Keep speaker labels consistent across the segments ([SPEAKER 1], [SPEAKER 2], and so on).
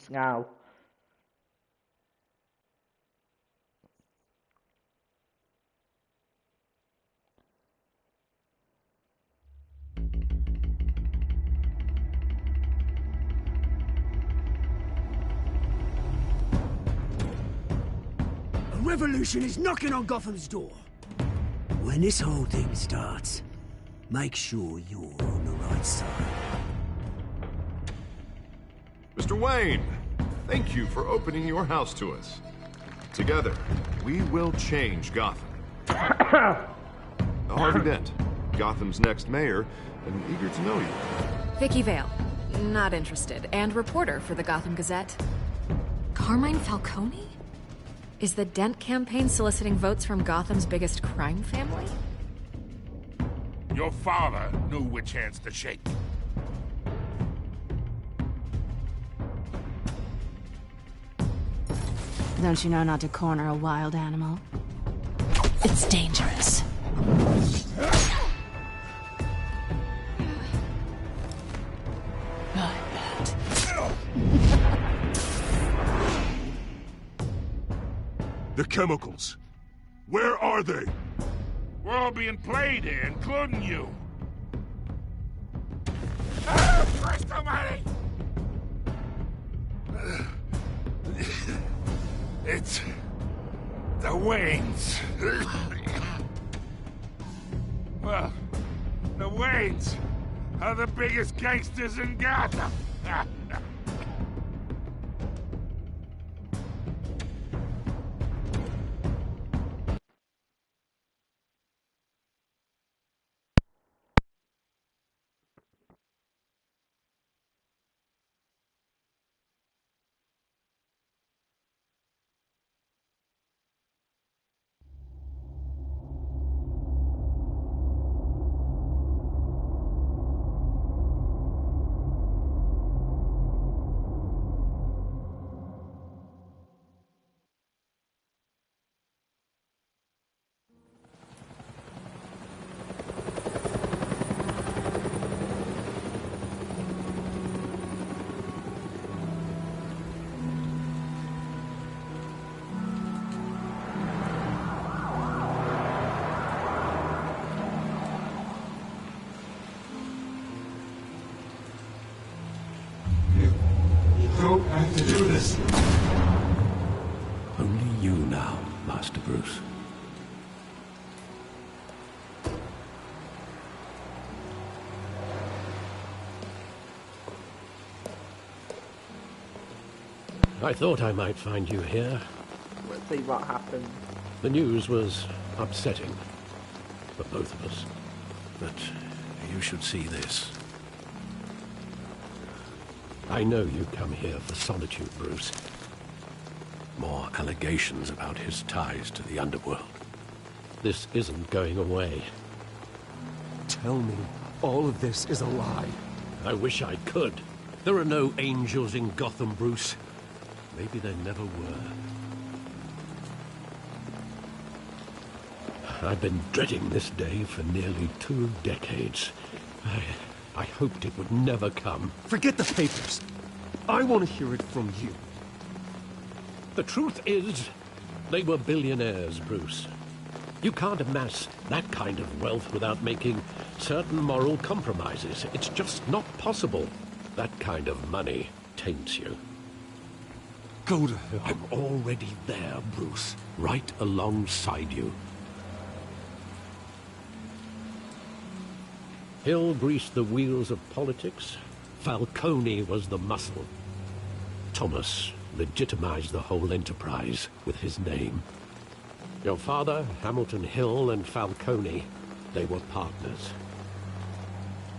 [SPEAKER 1] reasons now.
[SPEAKER 2] A revolution is knocking on Gotham's door. When this whole thing starts, make sure you're on the right side.
[SPEAKER 3] Mr. Wayne, thank you for opening your house to us. Together, we will change Gotham. Harvey Dent, Gotham's next mayor, and eager to know you.
[SPEAKER 4] Vicky Vale, not interested, and reporter for the Gotham Gazette. Carmine Falcone? Is the Dent campaign soliciting votes from Gotham's biggest crime family?
[SPEAKER 5] Your father knew which hands to shake.
[SPEAKER 6] Don't you know not to corner a wild animal? It's dangerous.
[SPEAKER 5] The chemicals. Where are they? We're all being played here, including you. Christ almighty! It's... the Waynes. Well, the Waynes are the biggest gangsters in Gotham.
[SPEAKER 7] don't have to do this.
[SPEAKER 8] Only you now, Master Bruce. I thought I might find you here.
[SPEAKER 1] Let's see what happens.
[SPEAKER 8] The news was upsetting for both of us. But you should see this. I know you come here for solitude, Bruce. More allegations about his ties to the underworld. This isn't going away.
[SPEAKER 7] Tell me all of this is a lie.
[SPEAKER 8] I wish I could. There are no angels in Gotham, Bruce. Maybe there never were. I've been dreading this day for nearly 2 decades. I hoped it would never come.
[SPEAKER 7] Forget the papers. I want to hear it from you.
[SPEAKER 8] The truth is, they were billionaires, Bruce. You can't amass that kind of wealth without making certain moral compromises. It's just not possible. That kind of money taints you.
[SPEAKER 7] Go to hell.
[SPEAKER 8] I'm already there, Bruce. Right alongside you. Hill greased the wheels of politics. Falcone was the muscle. Thomas legitimized the whole enterprise with his name. Your father, Hamilton Hill, and Falcone, they were partners.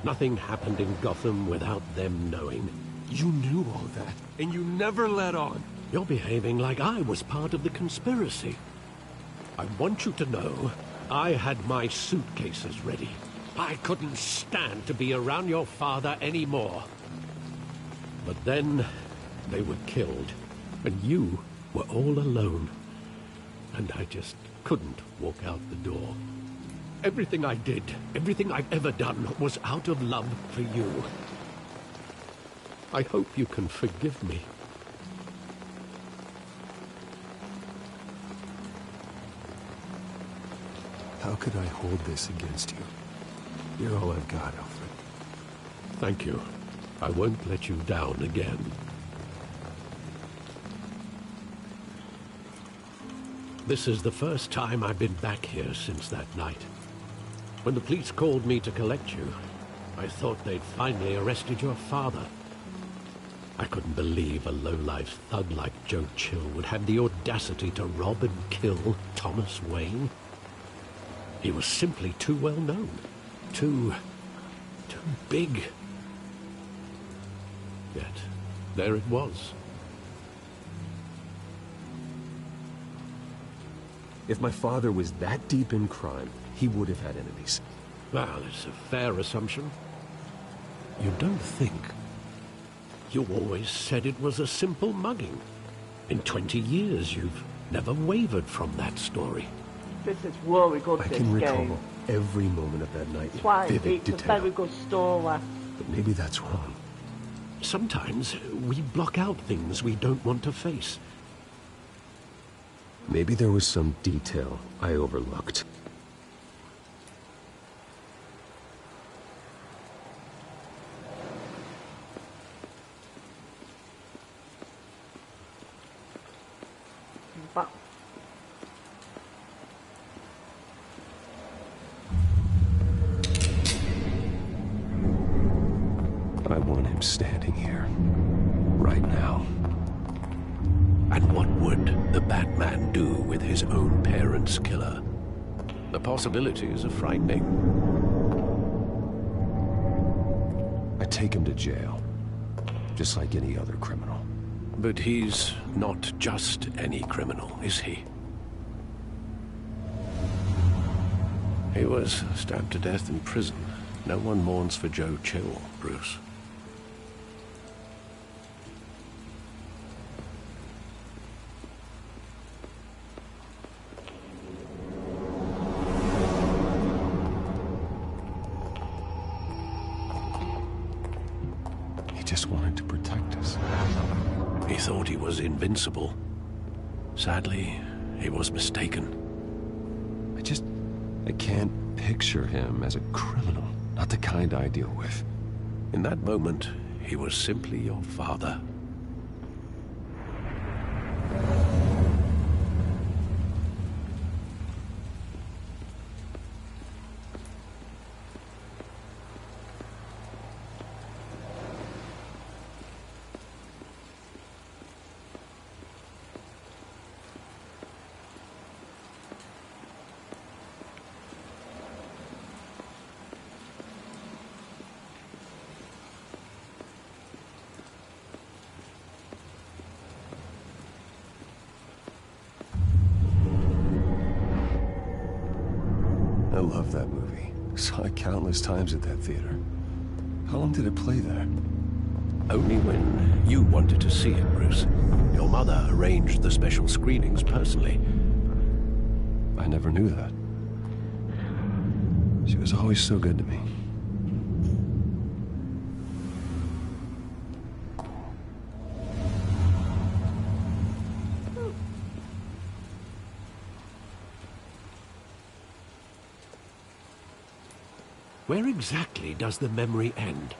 [SPEAKER 8] Nothing happened in Gotham without them knowing.
[SPEAKER 7] You knew all that, and you never let on.
[SPEAKER 8] You're behaving like I was part of the conspiracy. I want you to know, I had my suitcases ready. I couldn't stand to be around your father anymore. But then, they were killed, and you were all alone. And I just couldn't walk out the door. Everything I did, everything I've ever done, was out of love for you. I hope you can forgive me.
[SPEAKER 7] How could I hold this against you? You're all I've got, Alfred.
[SPEAKER 8] Thank you. I won't let you down again. This is the first time I've been back here since that night. When the police called me to collect you, I thought they'd finally arrested your father. I couldn't believe a low-life thug like Joe Chill would have the audacity to rob and kill Thomas Wayne. He was simply too well known. Too big. Yet, there it was.
[SPEAKER 7] If my father was that deep in crime, he would have had enemies.
[SPEAKER 8] Well, it's a fair assumption. You don't think? You always said it was a simple mugging. In 20 years, you've never wavered from that story.
[SPEAKER 1] This is really good,
[SPEAKER 7] I
[SPEAKER 1] this
[SPEAKER 7] can recall
[SPEAKER 1] game.
[SPEAKER 7] every moment of that night
[SPEAKER 1] That's why
[SPEAKER 7] in vivid
[SPEAKER 1] it's a
[SPEAKER 7] detail.
[SPEAKER 1] very good story.
[SPEAKER 7] But maybe that's wrong.
[SPEAKER 8] Sometimes we block out things we don't want to face.
[SPEAKER 7] Maybe there was some detail I overlooked.
[SPEAKER 1] But
[SPEAKER 7] I want him standing here. Right now.
[SPEAKER 8] And what would the Batman do with his own parents' killer? The possibilities are frightening.
[SPEAKER 7] I take him to jail. Just like any other criminal.
[SPEAKER 8] But he's not just any criminal, is he? He was stabbed to death in prison. No one mourns for Joe Chill, Bruce.
[SPEAKER 7] He just wanted to protect us.
[SPEAKER 8] He thought he was invincible. Sadly, he was mistaken.
[SPEAKER 7] I can't picture him as a criminal. Not the kind I deal with.
[SPEAKER 8] In that moment, he was simply your father.
[SPEAKER 7] I love that movie. Saw it countless times at that theater. How long did it play there?
[SPEAKER 8] Only when you wanted to see it, Bruce. Your mother arranged the special screenings personally.
[SPEAKER 7] I never knew that. She was always so good to me.
[SPEAKER 8] Where exactly does the memory end?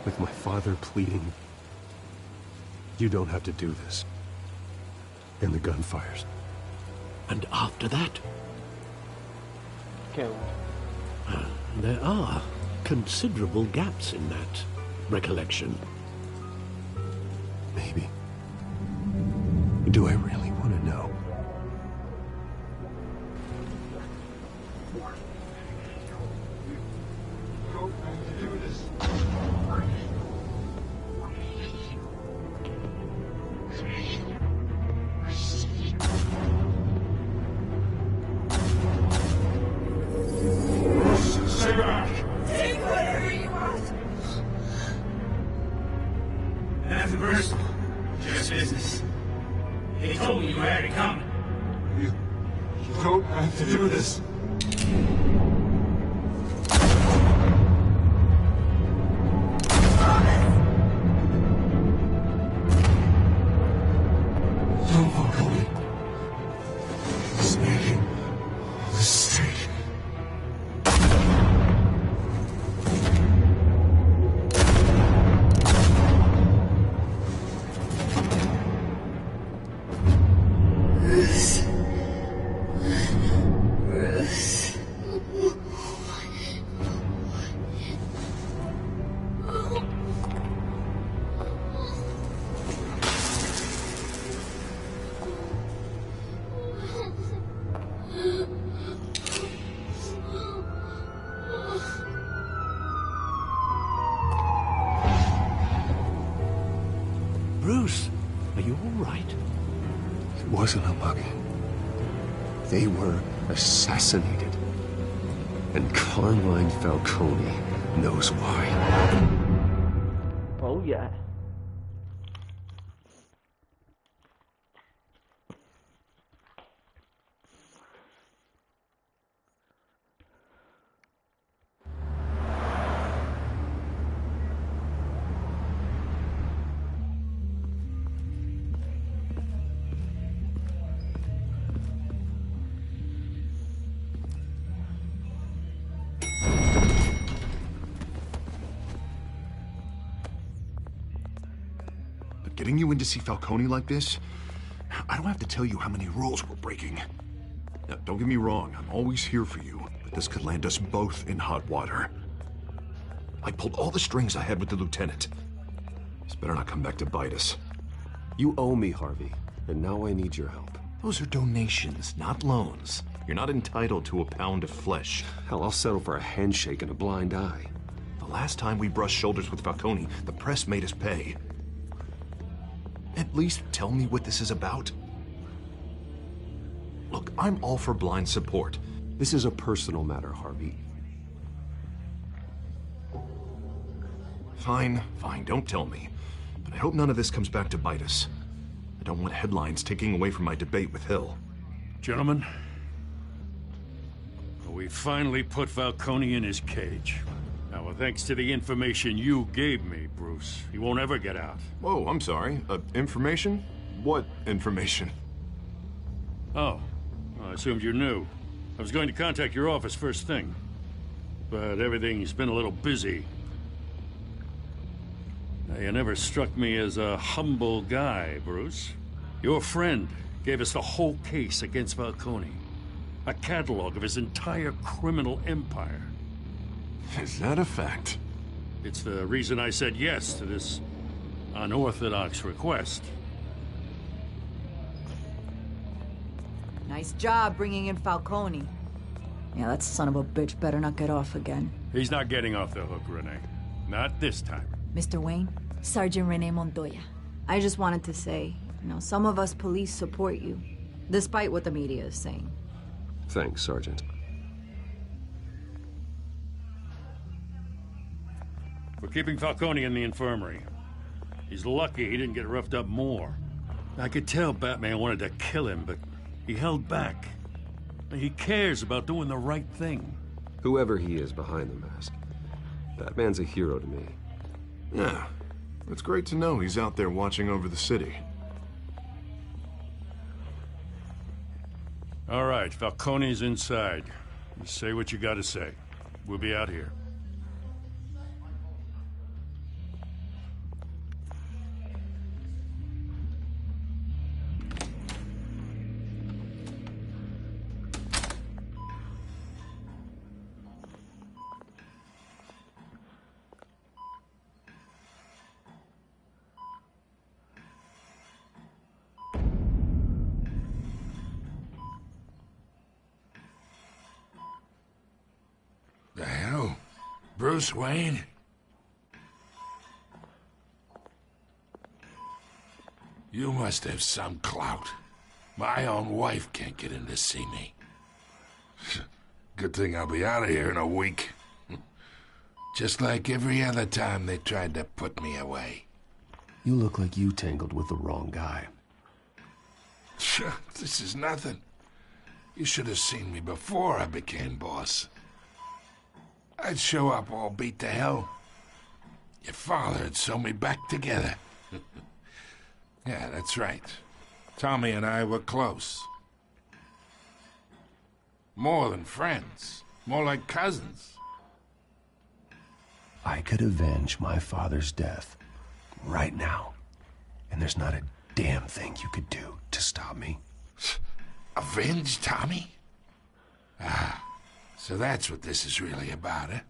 [SPEAKER 7] With my father pleading, "You don't have to do this." And the gunfires.
[SPEAKER 8] And after that?
[SPEAKER 1] killed.
[SPEAKER 8] There are considerable gaps in that recollection.
[SPEAKER 7] Maybe. Do I really want to know?
[SPEAKER 9] Nothing personal. Just business. They told me you had it coming.
[SPEAKER 5] You don't have to do this. Don't walk away. It's making the street.
[SPEAKER 8] Are you all right?
[SPEAKER 7] It wasn't a mug. They were assassinated. And Carmine Falcone knows why.
[SPEAKER 1] Oh, yeah.
[SPEAKER 3] But getting you in to see Falcone like this, I don't have to tell you how many rules we're breaking. Now, don't get me wrong, I'm always here for you, but this could land us both in hot water. I pulled all the strings I had with the lieutenant. This better not come back to bite us.
[SPEAKER 7] You owe me, Harvey, and now I need your help.
[SPEAKER 3] Those are donations, not loans. You're not entitled to a pound of flesh.
[SPEAKER 7] Hell, I'll settle for a handshake and a blind eye.
[SPEAKER 3] The last time we brushed shoulders with Falcone, the press made us pay. At least tell me what this is about. Look, I'm all for blind support.
[SPEAKER 7] This is a personal matter, Harvey.
[SPEAKER 3] Fine, don't tell me. But I hope none of this comes back to bite us. I don't want headlines taking away from my debate with Hill.
[SPEAKER 10] Gentlemen, we finally put Falcone in his cage. Now, thanks to the information you gave me, Bruce, he won't ever get out.
[SPEAKER 3] Whoa, I'm sorry. Information? What information?
[SPEAKER 10] Oh, I assumed you knew. I was going to contact your office first thing, but everything's been a little busy. You never struck me as a humble guy, Bruce. Your friend gave us the whole case against Falcone. A catalog of his entire criminal empire.
[SPEAKER 3] Is that a fact?
[SPEAKER 10] It's the reason I said yes to this unorthodox request.
[SPEAKER 11] Nice job bringing in Falcone. Yeah, that son of a bitch better not get off again.
[SPEAKER 10] He's not getting off the hook, Renee. Not this time.
[SPEAKER 11] Mr. Wayne, Sergeant Renee Montoya. I just wanted to say, some of us police support you, despite what the media is saying.
[SPEAKER 7] Thanks, Sergeant.
[SPEAKER 10] We're keeping Falcone in the infirmary. He's lucky he didn't get roughed up more. I could tell Batman wanted to kill him, but he held back. He cares about doing the right thing.
[SPEAKER 7] Whoever he is behind the mask, Batman's a hero to me.
[SPEAKER 3] Yeah, it's great to know he's out there watching over the city.
[SPEAKER 10] All right, Falcone's inside. You say what you gotta say. We'll be out here.
[SPEAKER 9] The hell? Bruce Wayne? You must have some clout. My own wife can't get in to see me. Good thing I'll be out of here in a week. Just like every other time they tried to put me away.
[SPEAKER 7] You look like you tangled with the wrong guy.
[SPEAKER 9] This is nothing. You should have seen me before I became boss. I'd show up all beat to hell. Your father'd sew me back together. Yeah, that's right. Tommy and I were close. More than friends. More like cousins.
[SPEAKER 7] I could avenge my father's death right now. And there's not a damn thing you could do to stop me.
[SPEAKER 9] Avenge Tommy? Ah, so that's what this is really about, eh?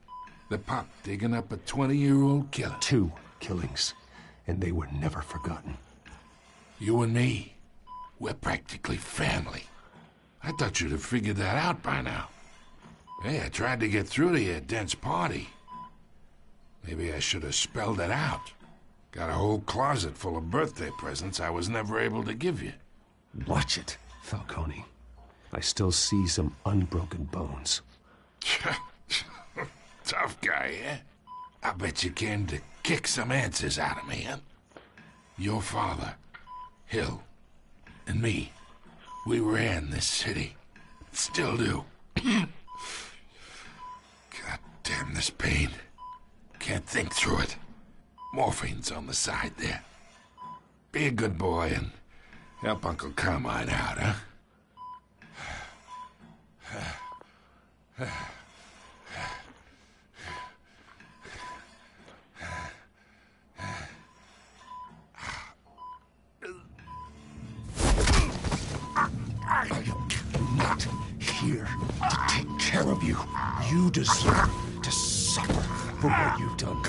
[SPEAKER 9] The pup digging up a 20-year-old killer.
[SPEAKER 7] 2 killings, and they were never forgotten.
[SPEAKER 9] You and me, we're practically family. I thought you'd have figured that out by now. Hey, I tried to get through to your dense party. Maybe I should have spelled it out. Got a whole closet full of birthday presents I was never able to give you.
[SPEAKER 7] Watch it, Falcone. I still see some unbroken bones.
[SPEAKER 9] Tough guy, eh? I bet you came to kick some answers out of me, huh? Your father, Hill, and me, we ran this city. Still do. God damn this pain. Can't think through it. Morphine's on the side there. Be a good boy and help Uncle Carmine out, huh?
[SPEAKER 7] I'm not here to take care of you. You deserve to suffer for what you've done.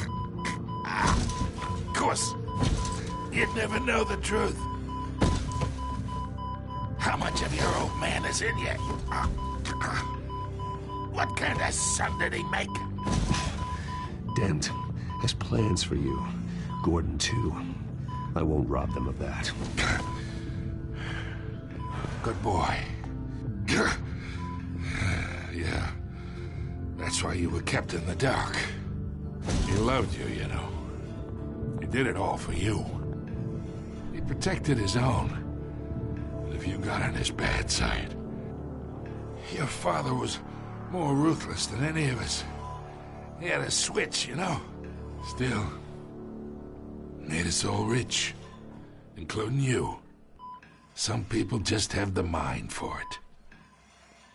[SPEAKER 9] Of course, you'd never know the truth. How much of your old man is in you? What kind of son did he make?
[SPEAKER 7] Dent has plans for you. Gordon, too. I won't rob them of that.
[SPEAKER 9] Good boy. Yeah. That's why you were kept in the dark. He loved you, you know. He did it all for you. He protected his own. But if you got on his bad side, your father was more ruthless than any of us. He had a switch, you know. Still, made us all rich, including you. Some people just have the mind for it.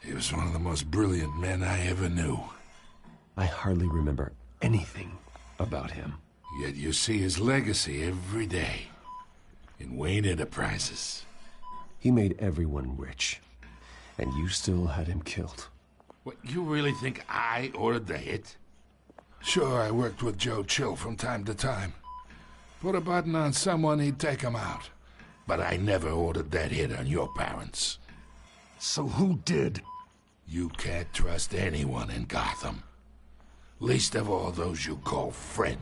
[SPEAKER 9] He was one of the most brilliant men I ever knew.
[SPEAKER 7] I hardly remember anything about him.
[SPEAKER 9] Yet you see his legacy every day in Wayne Enterprises.
[SPEAKER 7] He made everyone rich, and you still had him killed.
[SPEAKER 9] What, you really think I ordered the hit? Sure, I worked with Joe Chill from time to time. Put a button on someone, he'd take him out. But I never ordered that hit on your parents.
[SPEAKER 7] So who did?
[SPEAKER 9] You can't trust anyone in Gotham. Least of all those you call friend.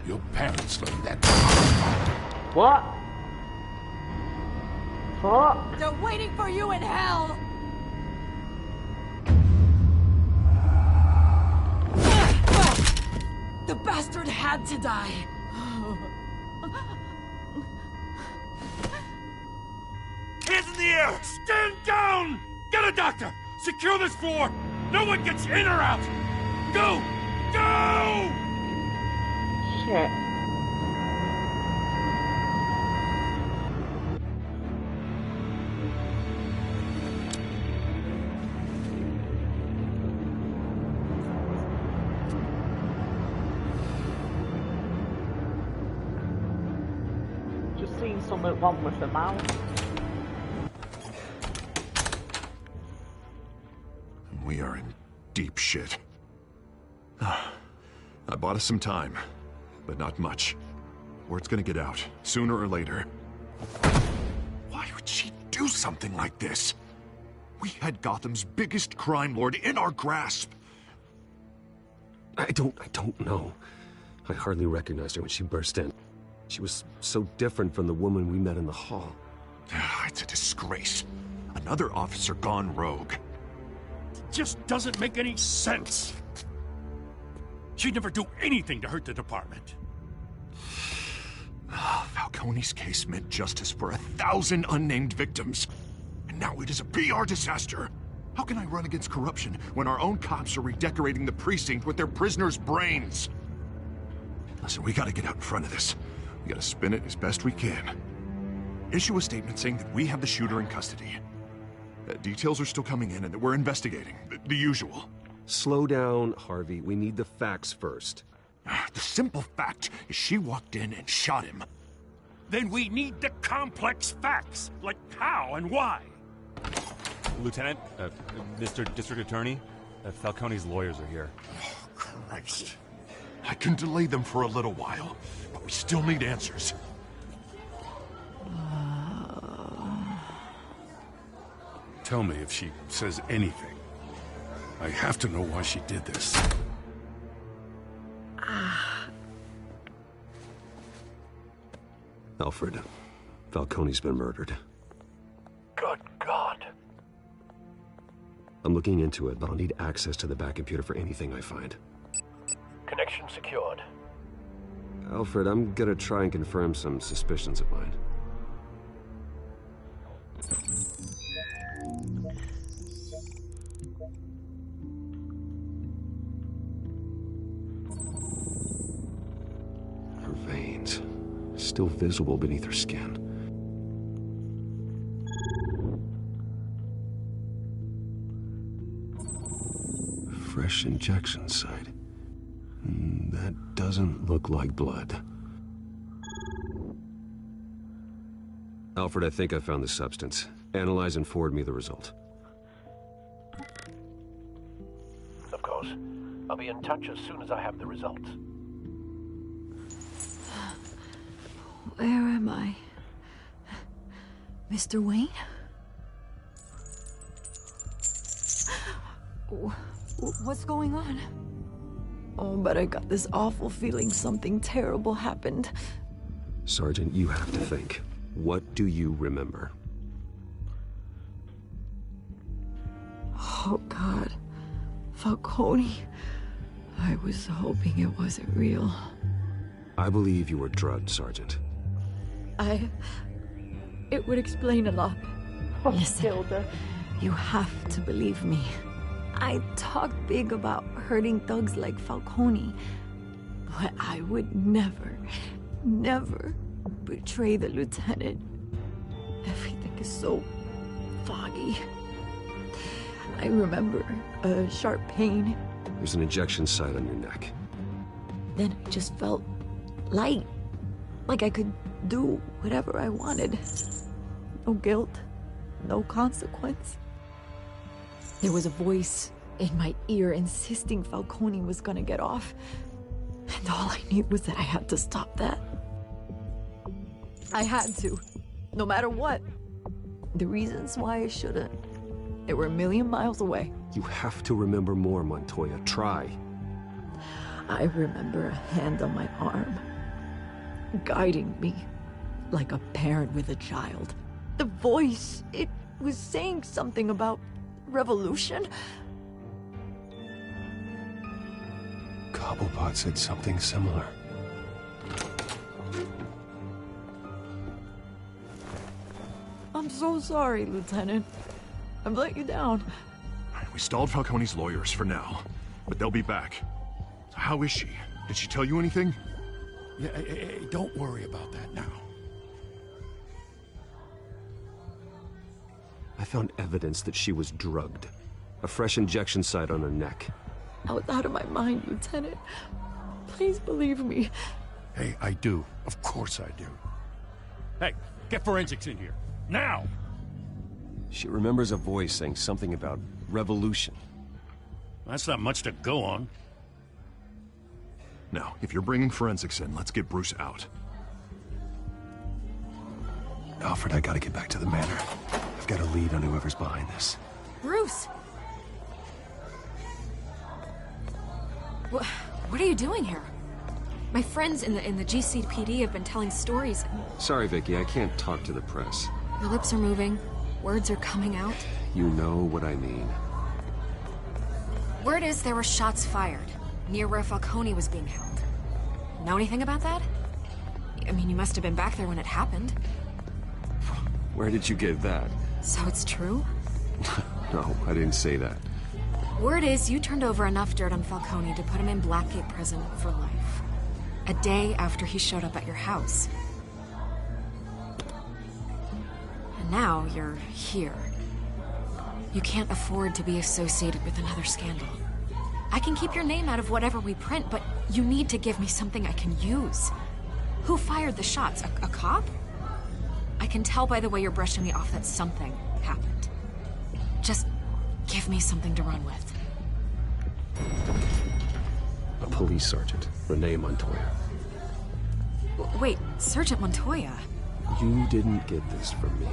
[SPEAKER 9] Your parents learned that.
[SPEAKER 1] What? Fuck?
[SPEAKER 11] They're waiting for you in hell! The bastard had to die.
[SPEAKER 10] Hands in the air! Stand down! Get a doctor! Secure this floor! No one gets in or out! Go! Go!
[SPEAKER 1] Shit. Just seen something wrong with the mouse.
[SPEAKER 3] We are in deep shit. I bought us some time, but not much. Word's gonna get out, sooner or later. Why would she do something like this? We had Gotham's biggest crime lord in our grasp.
[SPEAKER 7] I don't know. I hardly recognized her when she burst in. She was so different from the woman we met in the hall.
[SPEAKER 3] It's a disgrace. Another officer gone rogue.
[SPEAKER 10] Just doesn't make any sense. She'd never do anything to hurt the department.
[SPEAKER 3] Falcone's case meant justice for 1,000 unnamed victims. And now it is a PR disaster. How can I run against corruption when our own cops are redecorating the precinct with their prisoners' brains? Listen, we gotta get out in front of this. We gotta spin it as best we can. Issue a statement saying that we have the shooter in custody. Details are still coming in and that we're investigating. The usual.
[SPEAKER 7] Slow down, Harvey. We need the facts first.
[SPEAKER 3] The simple fact is she walked in and shot him.
[SPEAKER 10] Then we need the complex facts, like how and why.
[SPEAKER 12] Lieutenant, Mr. District Attorney, Falcone's lawyers are here.
[SPEAKER 3] Oh, Christ. I can delay them for a little while, but we still need answers.
[SPEAKER 10] Tell me if she says anything. I have to know why she did this.
[SPEAKER 7] Alfred, Falcone's been murdered.
[SPEAKER 8] Good God.
[SPEAKER 7] I'm looking into it, but I'll need access to the back computer for anything I find.
[SPEAKER 8] Connection secured.
[SPEAKER 7] Alfred, I'm gonna try and confirm some suspicions of mine. Her veins, still visible beneath her skin. Fresh injection site. That doesn't look like blood. Alfred, I think I found the substance. Analyze and forward me the result.
[SPEAKER 8] Of course. I'll be in touch as soon as I have the results.
[SPEAKER 11] Where am I? Mr. Wayne? What's going on? Oh, but I got this awful feeling something terrible happened.
[SPEAKER 7] Sergeant, you have to think. What do you remember?
[SPEAKER 11] Oh, God. Falcone. I was hoping it wasn't real.
[SPEAKER 7] I believe you were drugged, Sergeant.
[SPEAKER 11] It would explain a lot.
[SPEAKER 1] Oh,
[SPEAKER 11] Listen,
[SPEAKER 1] Gilda.
[SPEAKER 11] you have to believe me. I talk big about hurting thugs like Falcone, but I would never, never betray the lieutenant. Everything is so foggy. I remember a sharp pain.
[SPEAKER 7] There's an injection site on your neck.
[SPEAKER 11] Then I just felt light, like I could do whatever I wanted. No guilt, no consequence. There was a voice in my ear insisting Falcone was gonna get off. And all I knew was that I had to stop that. I had to, no matter what. The reasons why I shouldn't, they were a million miles away.
[SPEAKER 7] You have to remember more, Montoya. Try.
[SPEAKER 11] I remember a hand on my arm, guiding me like a parent with a child. The voice, it was saying something about revolution.
[SPEAKER 7] Cobblepot said something similar.
[SPEAKER 11] I'm so sorry, Lieutenant. I've let you down.
[SPEAKER 3] We stalled Falcone's lawyers for now, but they'll be back. So how is she? Did she tell you anything?
[SPEAKER 10] Yeah, hey, don't worry about that now.
[SPEAKER 7] I found evidence that she was drugged. A fresh injection site on her neck.
[SPEAKER 11] I was out of my mind, Lieutenant. Please believe me.
[SPEAKER 10] Hey, I do. Of course I do. Hey, get forensics in here. Now!
[SPEAKER 7] She remembers a voice saying something about revolution.
[SPEAKER 10] That's not much to go on.
[SPEAKER 3] Now, if you're bringing forensics in, let's get Bruce out.
[SPEAKER 7] Alfred, I gotta get back to the manor. I've got a lead on whoever's behind this.
[SPEAKER 4] Bruce! What are you doing here? My friends in the GCPD have been telling stories.
[SPEAKER 7] Sorry, Vicky, I can't talk to the press.
[SPEAKER 4] Your lips are moving. Words are coming out.
[SPEAKER 7] You know what I mean.
[SPEAKER 4] Word is there were shots fired near where Falcone was being held. Know anything about that? I mean, you must have been back there when it happened.
[SPEAKER 7] Where did you get that?
[SPEAKER 4] So it's true?
[SPEAKER 7] No, I didn't say that.
[SPEAKER 4] Word is you turned over enough dirt on Falcone to put him in Blackgate Prison for life. A day after he showed up at your house. And now you're here. You can't afford to be associated with another scandal. I can keep your name out of whatever we print, but you need to give me something I can use. Who fired the shots? A cop? I can tell by the way you're brushing me off that something happened. Just give me something to run with.
[SPEAKER 7] A police sergeant, Renee Montoya.
[SPEAKER 4] Wait, Sergeant Montoya?
[SPEAKER 7] You didn't get this from me.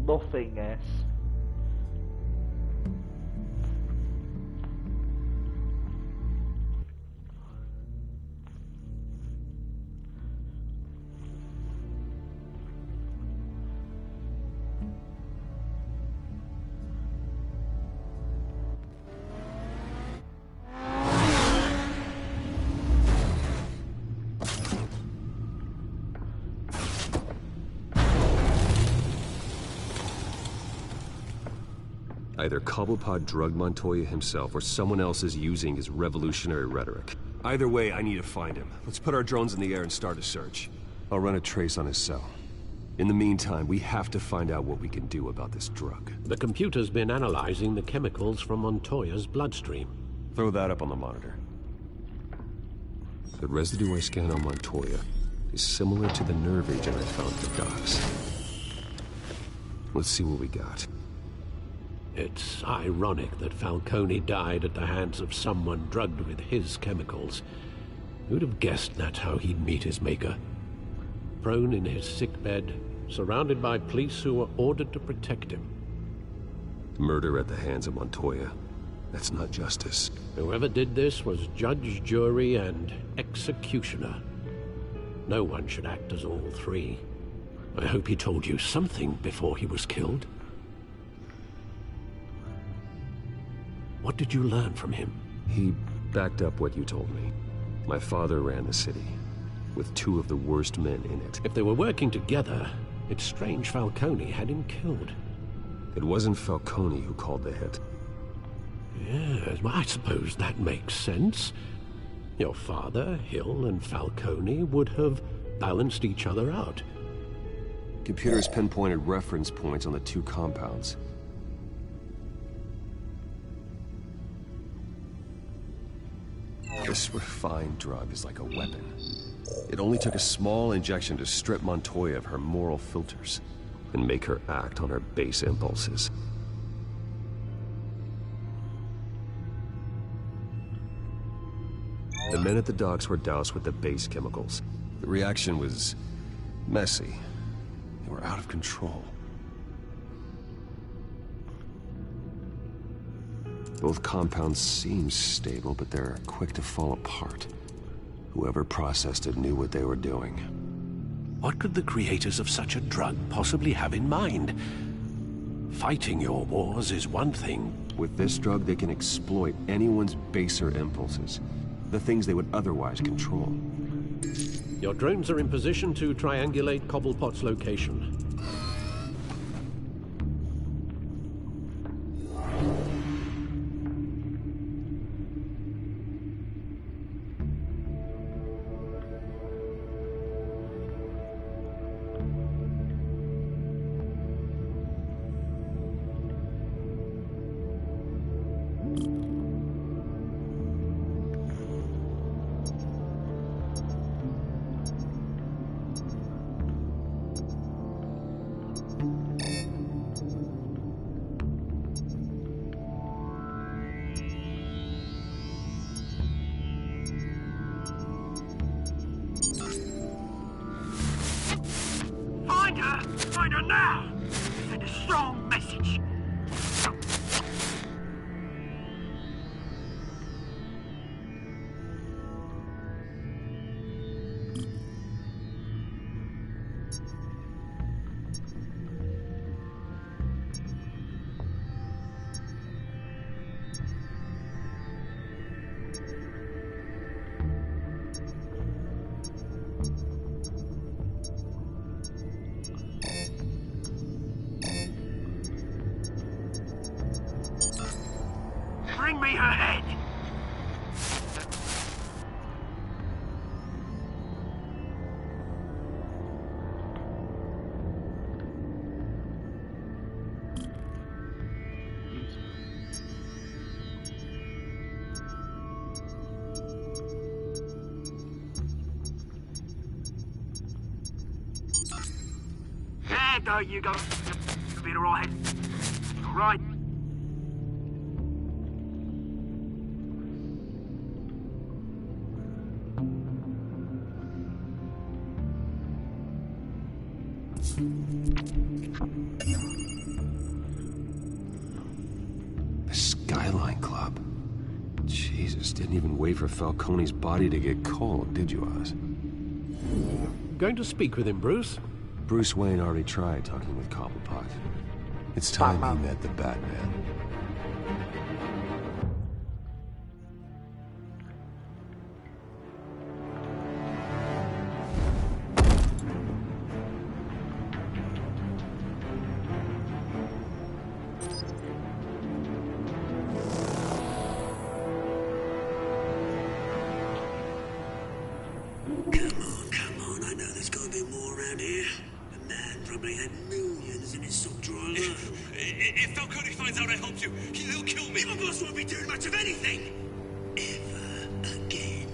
[SPEAKER 1] Nothingness.
[SPEAKER 7] Either Cobblepot drugged Montoya himself, or someone else is using his revolutionary rhetoric. Either way, I need to find him. Let's put our drones in the air and start a search. I'll run a trace on his cell. In the meantime, we have to find out what we can do about this drug.
[SPEAKER 8] The computer's been analyzing the chemicals from Montoya's bloodstream.
[SPEAKER 7] Throw that up on the monitor. The residue I scanned on Montoya is similar to the nerve agent I found at the docks. Let's see what we got.
[SPEAKER 8] It's ironic that Falcone died at the hands of someone drugged with his chemicals. Who'd have guessed that's how he'd meet his maker? Prone in his sickbed, surrounded by police who were ordered to protect him.
[SPEAKER 7] Murder at the hands of Montoya. That's not justice.
[SPEAKER 8] Whoever did this was judge, jury, and executioner. No one should act as all three. I hope he told you something before he was killed. What did you learn from him?
[SPEAKER 7] He backed up what you told me. My father ran the city, with two of the worst men in it.
[SPEAKER 8] If they were working together, it's strange Falcone had him killed.
[SPEAKER 7] It wasn't Falcone who called the hit.
[SPEAKER 8] Yes, well, I suppose that makes sense. Your father, Hill, and Falcone would have balanced each other out.
[SPEAKER 7] Computers pinpointed reference points on the two compounds. This refined drug is like a weapon. It only took a small injection to strip Montoya of her moral filters and make her act on her base impulses. The men at the docks were doused with the base chemicals. The reaction was messy. They were out of control. Both compounds seem stable, but they're quick to fall apart. Whoever processed it knew what they were doing.
[SPEAKER 8] What could the creators of such a drug possibly have in mind? Fighting your wars is one thing.
[SPEAKER 7] With this drug, they can exploit anyone's baser impulses. The things they would otherwise control.
[SPEAKER 8] Your drones are in position to triangulate Cobblepot's location.
[SPEAKER 2] Find her now! Send a strong message. Bring me her head! There you go. Be the right head. All right.
[SPEAKER 7] The Skyline Club. Jesus, didn't even wait for Falcone's body to get cold, did you, Oz?
[SPEAKER 8] Going to speak with him, Bruce?
[SPEAKER 7] Bruce Wayne already tried talking with Cobblepot. It's time he met the Batman.
[SPEAKER 2] around here. The man probably had millions in his sock drawer alone.
[SPEAKER 7] If Falcone finds out I helped you, he'll kill me.
[SPEAKER 2] Your boss won't be doing much of anything. Ever again.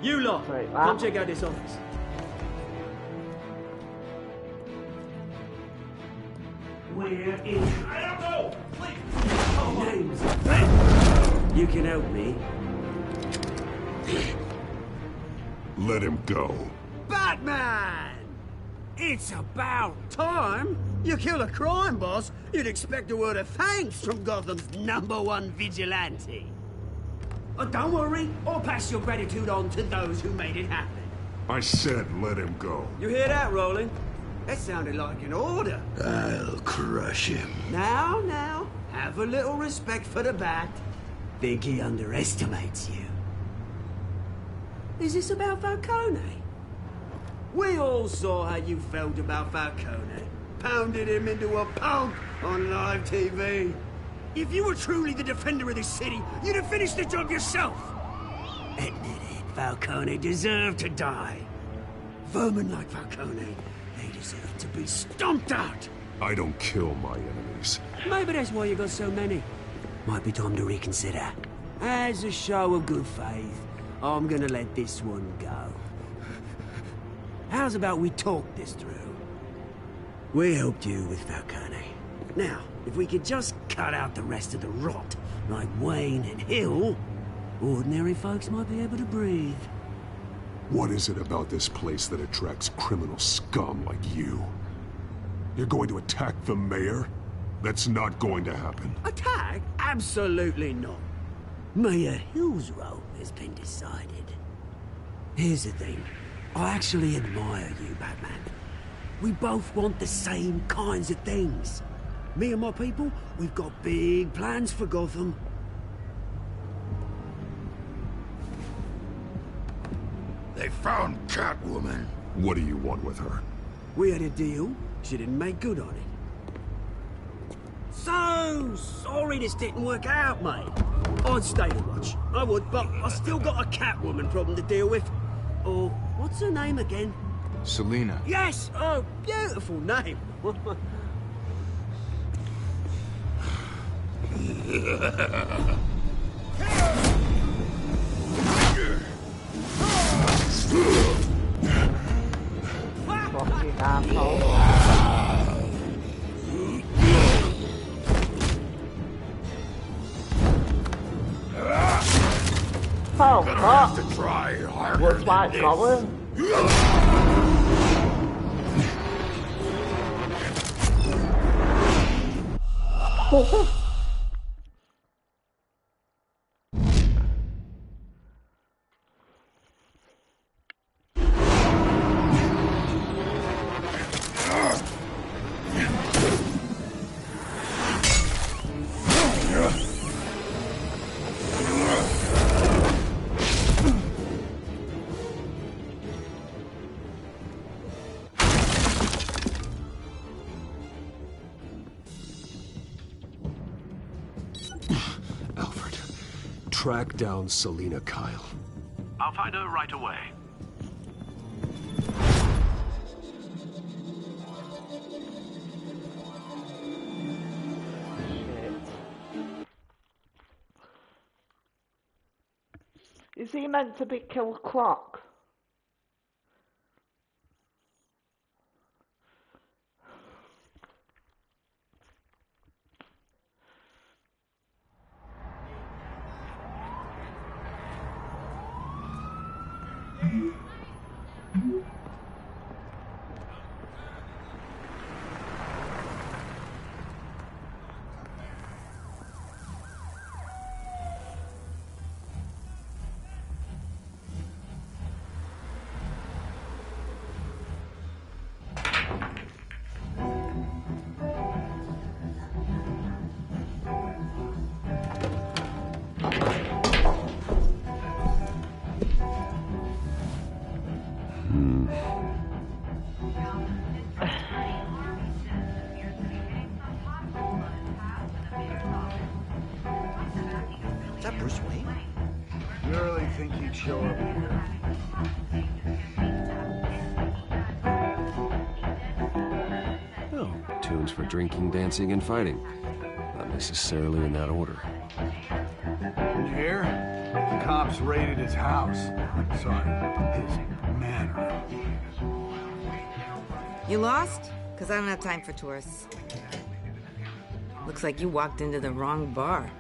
[SPEAKER 13] You lot, come check out this office.
[SPEAKER 2] Where is...
[SPEAKER 5] I don't know! Please!
[SPEAKER 2] Name's Ben. You can help me.
[SPEAKER 5] Let him go.
[SPEAKER 2] Batman! It's about time. You kill a crime boss, you'd expect a word of thanks from Gotham's #1 vigilante. But don't worry, I'll pass your gratitude on to those who made it happen.
[SPEAKER 5] I said let him go.
[SPEAKER 2] You hear that, Roland? That sounded like an order.
[SPEAKER 9] I'll crush him.
[SPEAKER 2] Now, have a little respect for the Bat. Think he underestimates you. Is this about Falcone? We all saw how you felt about Falcone. Pounded him into a pulp on live TV. If you were truly the defender of this city, you'd have finished the job yourself. Admit it, Falcone deserved to die. Vermin like Falcone, they deserve to be stomped out.
[SPEAKER 5] I don't kill my enemies.
[SPEAKER 2] Maybe that's why you got so many. Might be time to reconsider. As a show of good faith, I'm gonna let this one go. How's about we talk this through? We helped you with Falcone. Now, if we could just cut out the rest of the rot, like Wayne and Hill, ordinary folks might be able to breathe.
[SPEAKER 5] What is it about this place that attracts criminal scum like you? You're going to attack the mayor? That's not going to happen.
[SPEAKER 2] Attack? Absolutely not. Mayor Hill's role has been decided. Here's the thing. I actually admire you, Batman. We both want the same kinds of things. Me and my people, we've got big plans for Gotham.
[SPEAKER 9] They found Catwoman.
[SPEAKER 5] What do you want with her?
[SPEAKER 2] We had a deal. She didn't make good on it. So sorry this didn't work out, mate. I'd stay to watch. I would, but I still got a Catwoman problem to deal with. Or, what's her name again?
[SPEAKER 14] Selina.
[SPEAKER 2] Yes! Oh, beautiful name.
[SPEAKER 1] Fucking asshole. Oh, fuck.
[SPEAKER 9] To try harder
[SPEAKER 1] Looks like going.
[SPEAKER 7] Track down Selina Kyle.
[SPEAKER 15] I'll find her right away.
[SPEAKER 1] Is he meant to be Killer Croc?
[SPEAKER 14] think he'd show up here?
[SPEAKER 7] Oh, tunes for drinking, dancing, and fighting. Not necessarily in that order.
[SPEAKER 14] You hear? The cops raided his house. Sorry, his manor.
[SPEAKER 16] You lost? Because I don't have time for tourists. Looks like you walked into the wrong bar.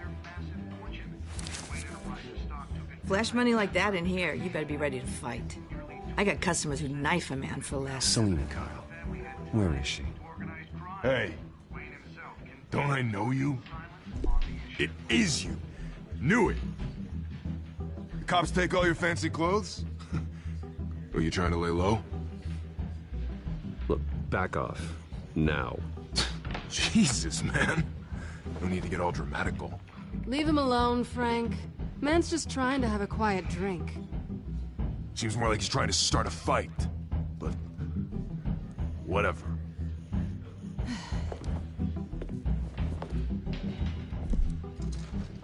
[SPEAKER 16] Flash money like that in here, you better be ready to fight. I got customers who knife a man for less.
[SPEAKER 7] Selina Kyle. Where is she?
[SPEAKER 5] Hey. Don't I know you? It is you. Knew it. The cops take all your fancy clothes? Are you trying to lay low?
[SPEAKER 7] Look, back off. Now.
[SPEAKER 5] Jesus, man. No need to get all dramatical.
[SPEAKER 17] Leave him alone, Frank. Man's just trying to have a quiet drink.
[SPEAKER 5] Seems more like he's trying to start a fight. But... whatever.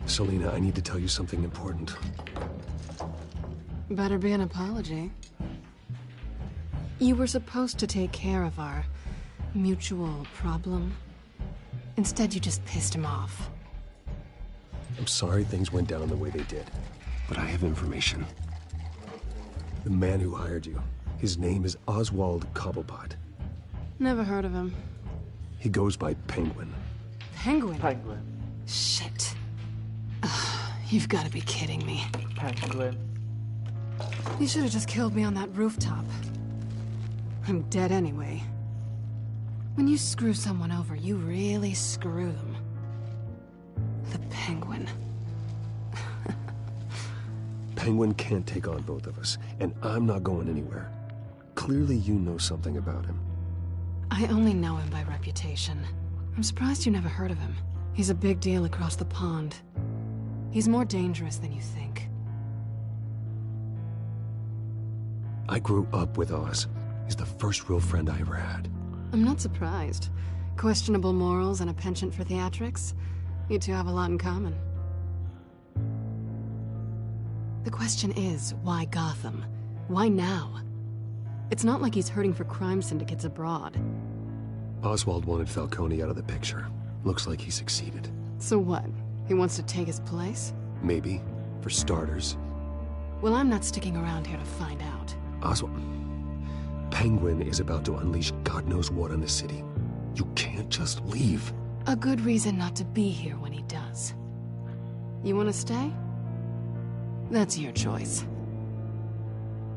[SPEAKER 7] Selina, I need to tell you something important.
[SPEAKER 17] Better be an apology. You were supposed to take care of our mutual problem. Instead, you just pissed him off.
[SPEAKER 7] I'm sorry things went down the way they did, but I have information. The man who hired you, his name is Oswald Cobblepot.
[SPEAKER 17] Never heard of him.
[SPEAKER 7] He goes by Penguin.
[SPEAKER 17] Penguin?
[SPEAKER 1] Penguin.
[SPEAKER 17] Shit. You've got to be kidding me.
[SPEAKER 1] Penguin.
[SPEAKER 17] You should have just killed me on that rooftop. I'm dead anyway. When you screw someone over, you really screw them. The Penguin.
[SPEAKER 7] Penguin can't take on both of us, and I'm not going anywhere. Clearly you know something about him.
[SPEAKER 17] I only know him by reputation. I'm surprised you never heard of him. He's a big deal across the pond. He's more dangerous than you think.
[SPEAKER 7] I grew up with Oz. He's the first real friend I ever had.
[SPEAKER 17] I'm not surprised. Questionable morals and a penchant for theatrics. You two have a lot in common. The question is, why Gotham? Why now? It's not like he's hurting for crime syndicates abroad.
[SPEAKER 7] Oswald wanted Falcone out of the picture. Looks like he succeeded.
[SPEAKER 17] So what? He wants to take his place?
[SPEAKER 7] Maybe. For starters.
[SPEAKER 17] Well, I'm not sticking around here to find out.
[SPEAKER 7] Oswald... Penguin is about to unleash God knows what on the city. You can't just leave.
[SPEAKER 17] A good reason not to be here when he does. You want to stay? That's your choice.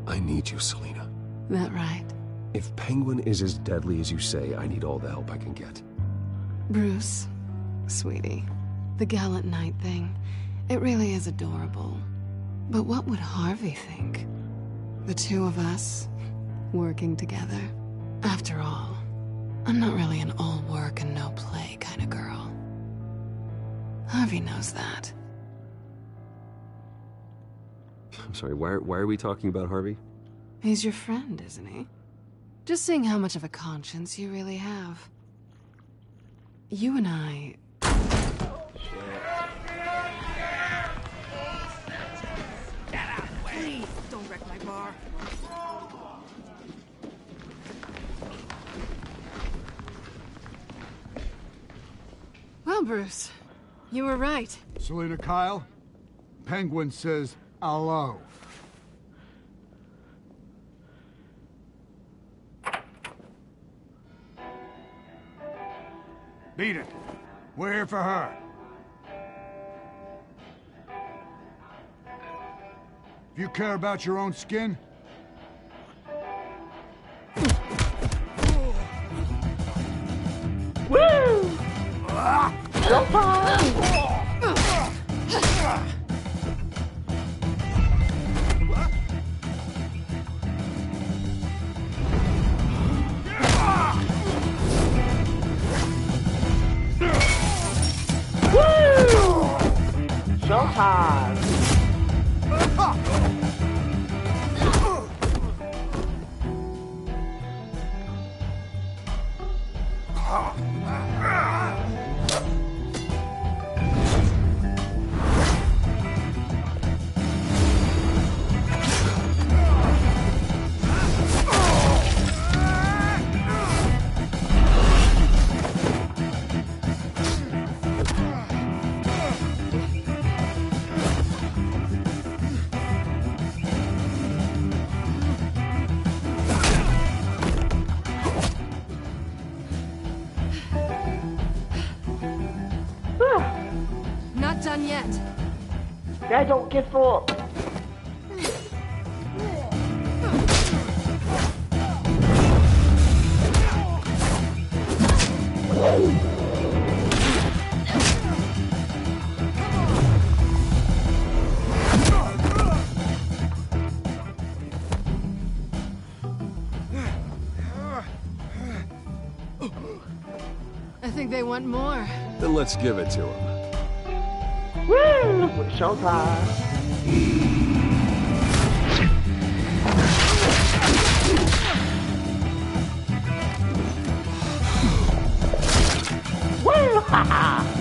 [SPEAKER 7] I need you, Selina.
[SPEAKER 17] That right?
[SPEAKER 7] If Penguin is as deadly as you say, I need all the help I can get.
[SPEAKER 17] Bruce, sweetie, the gallant knight thing, it really is adorable. But what would Harvey think? The two of us, working together. After all, I'm not really an all work and no play kind of girl. Harvey knows that.
[SPEAKER 7] I'm sorry, why are we talking about Harvey?
[SPEAKER 17] He's your friend, isn't he? Just seeing how much of a conscience you really have. You and I...
[SPEAKER 16] Please, don't wreck my bar.
[SPEAKER 17] Well, Bruce, you were right.
[SPEAKER 14] Selina Kyle, Penguin says hello. Beat it. We're here for her. If you care about your own skin,
[SPEAKER 1] Woo! Showtime!
[SPEAKER 17] not done yet.
[SPEAKER 1] They don't give up.
[SPEAKER 17] I think they want more.
[SPEAKER 7] Then let's give it to them.
[SPEAKER 1] Woo! It's showtime. Woo! Ha ha!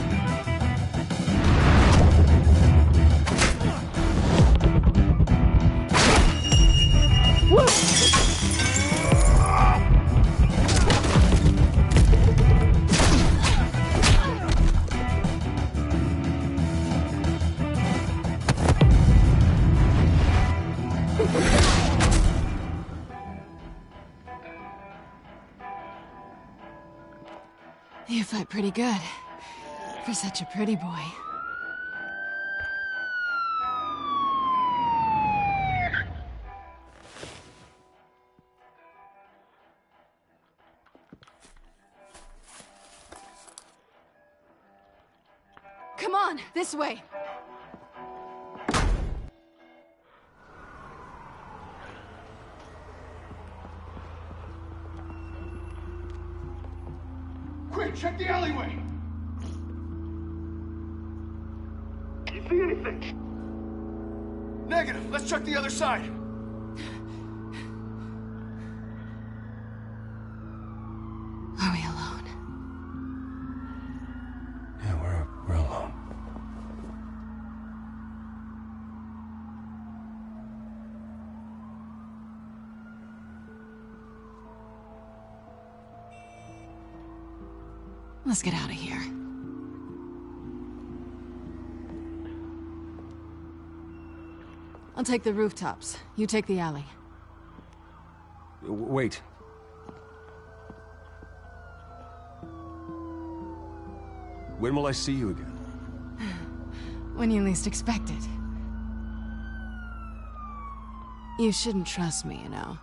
[SPEAKER 17] You fight pretty good. For such a pretty boy. Come on, this way.
[SPEAKER 14] Quick, check the alleyway!
[SPEAKER 15] You see anything?
[SPEAKER 14] Negative. Let's check the other side.
[SPEAKER 17] Are we alone?
[SPEAKER 5] Yeah, we're alone.
[SPEAKER 17] Let's get out of here. I'll take the rooftops. You take the alley.
[SPEAKER 7] Wait. When will I see you again?
[SPEAKER 17] When you least expect it. You shouldn't trust me, you know.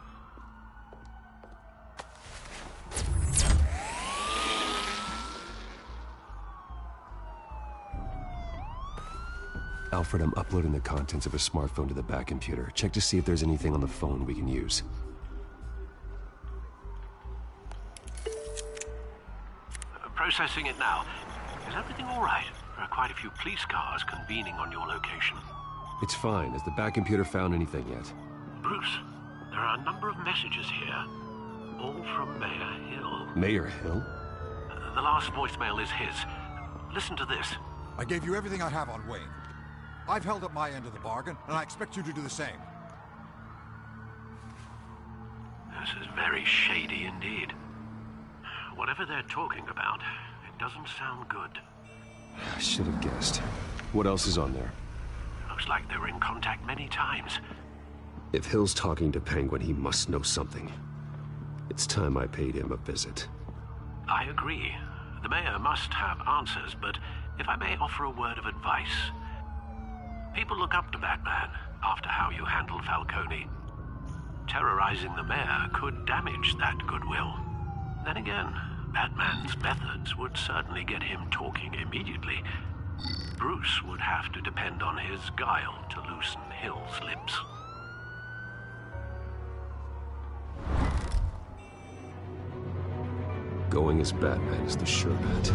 [SPEAKER 7] Alfred, I'm uploading the contents of a smartphone to the back computer. Check to see if there's anything on the phone we can use.
[SPEAKER 15] Processing it now. Is everything all right? There are quite a few police cars convening on your location.
[SPEAKER 7] It's fine. Has the back computer found anything yet?
[SPEAKER 15] Bruce, there are a number of messages here. All from Mayor Hill.
[SPEAKER 7] Mayor Hill?
[SPEAKER 15] The last voicemail is his. Listen to this.
[SPEAKER 18] I gave you everything I have on Wayne. I've held up my end of the bargain, and I expect you to do the same.
[SPEAKER 15] This is very shady indeed. Whatever they're talking about, it doesn't sound good.
[SPEAKER 7] I should have guessed. What else is on there?
[SPEAKER 15] Looks like they were in contact many times.
[SPEAKER 7] If Hill's talking to Penguin, he must know something. It's time I paid him a visit.
[SPEAKER 15] I agree. The mayor must have answers, but if I may offer a word of advice. People look up to Batman after how you handled Falcone. Terrorizing the mayor could damage that goodwill. Then again, Batman's methods would certainly get him talking immediately. Bruce would have to depend on his guile to loosen Hill's lips.
[SPEAKER 7] Going as Batman is the sure bet.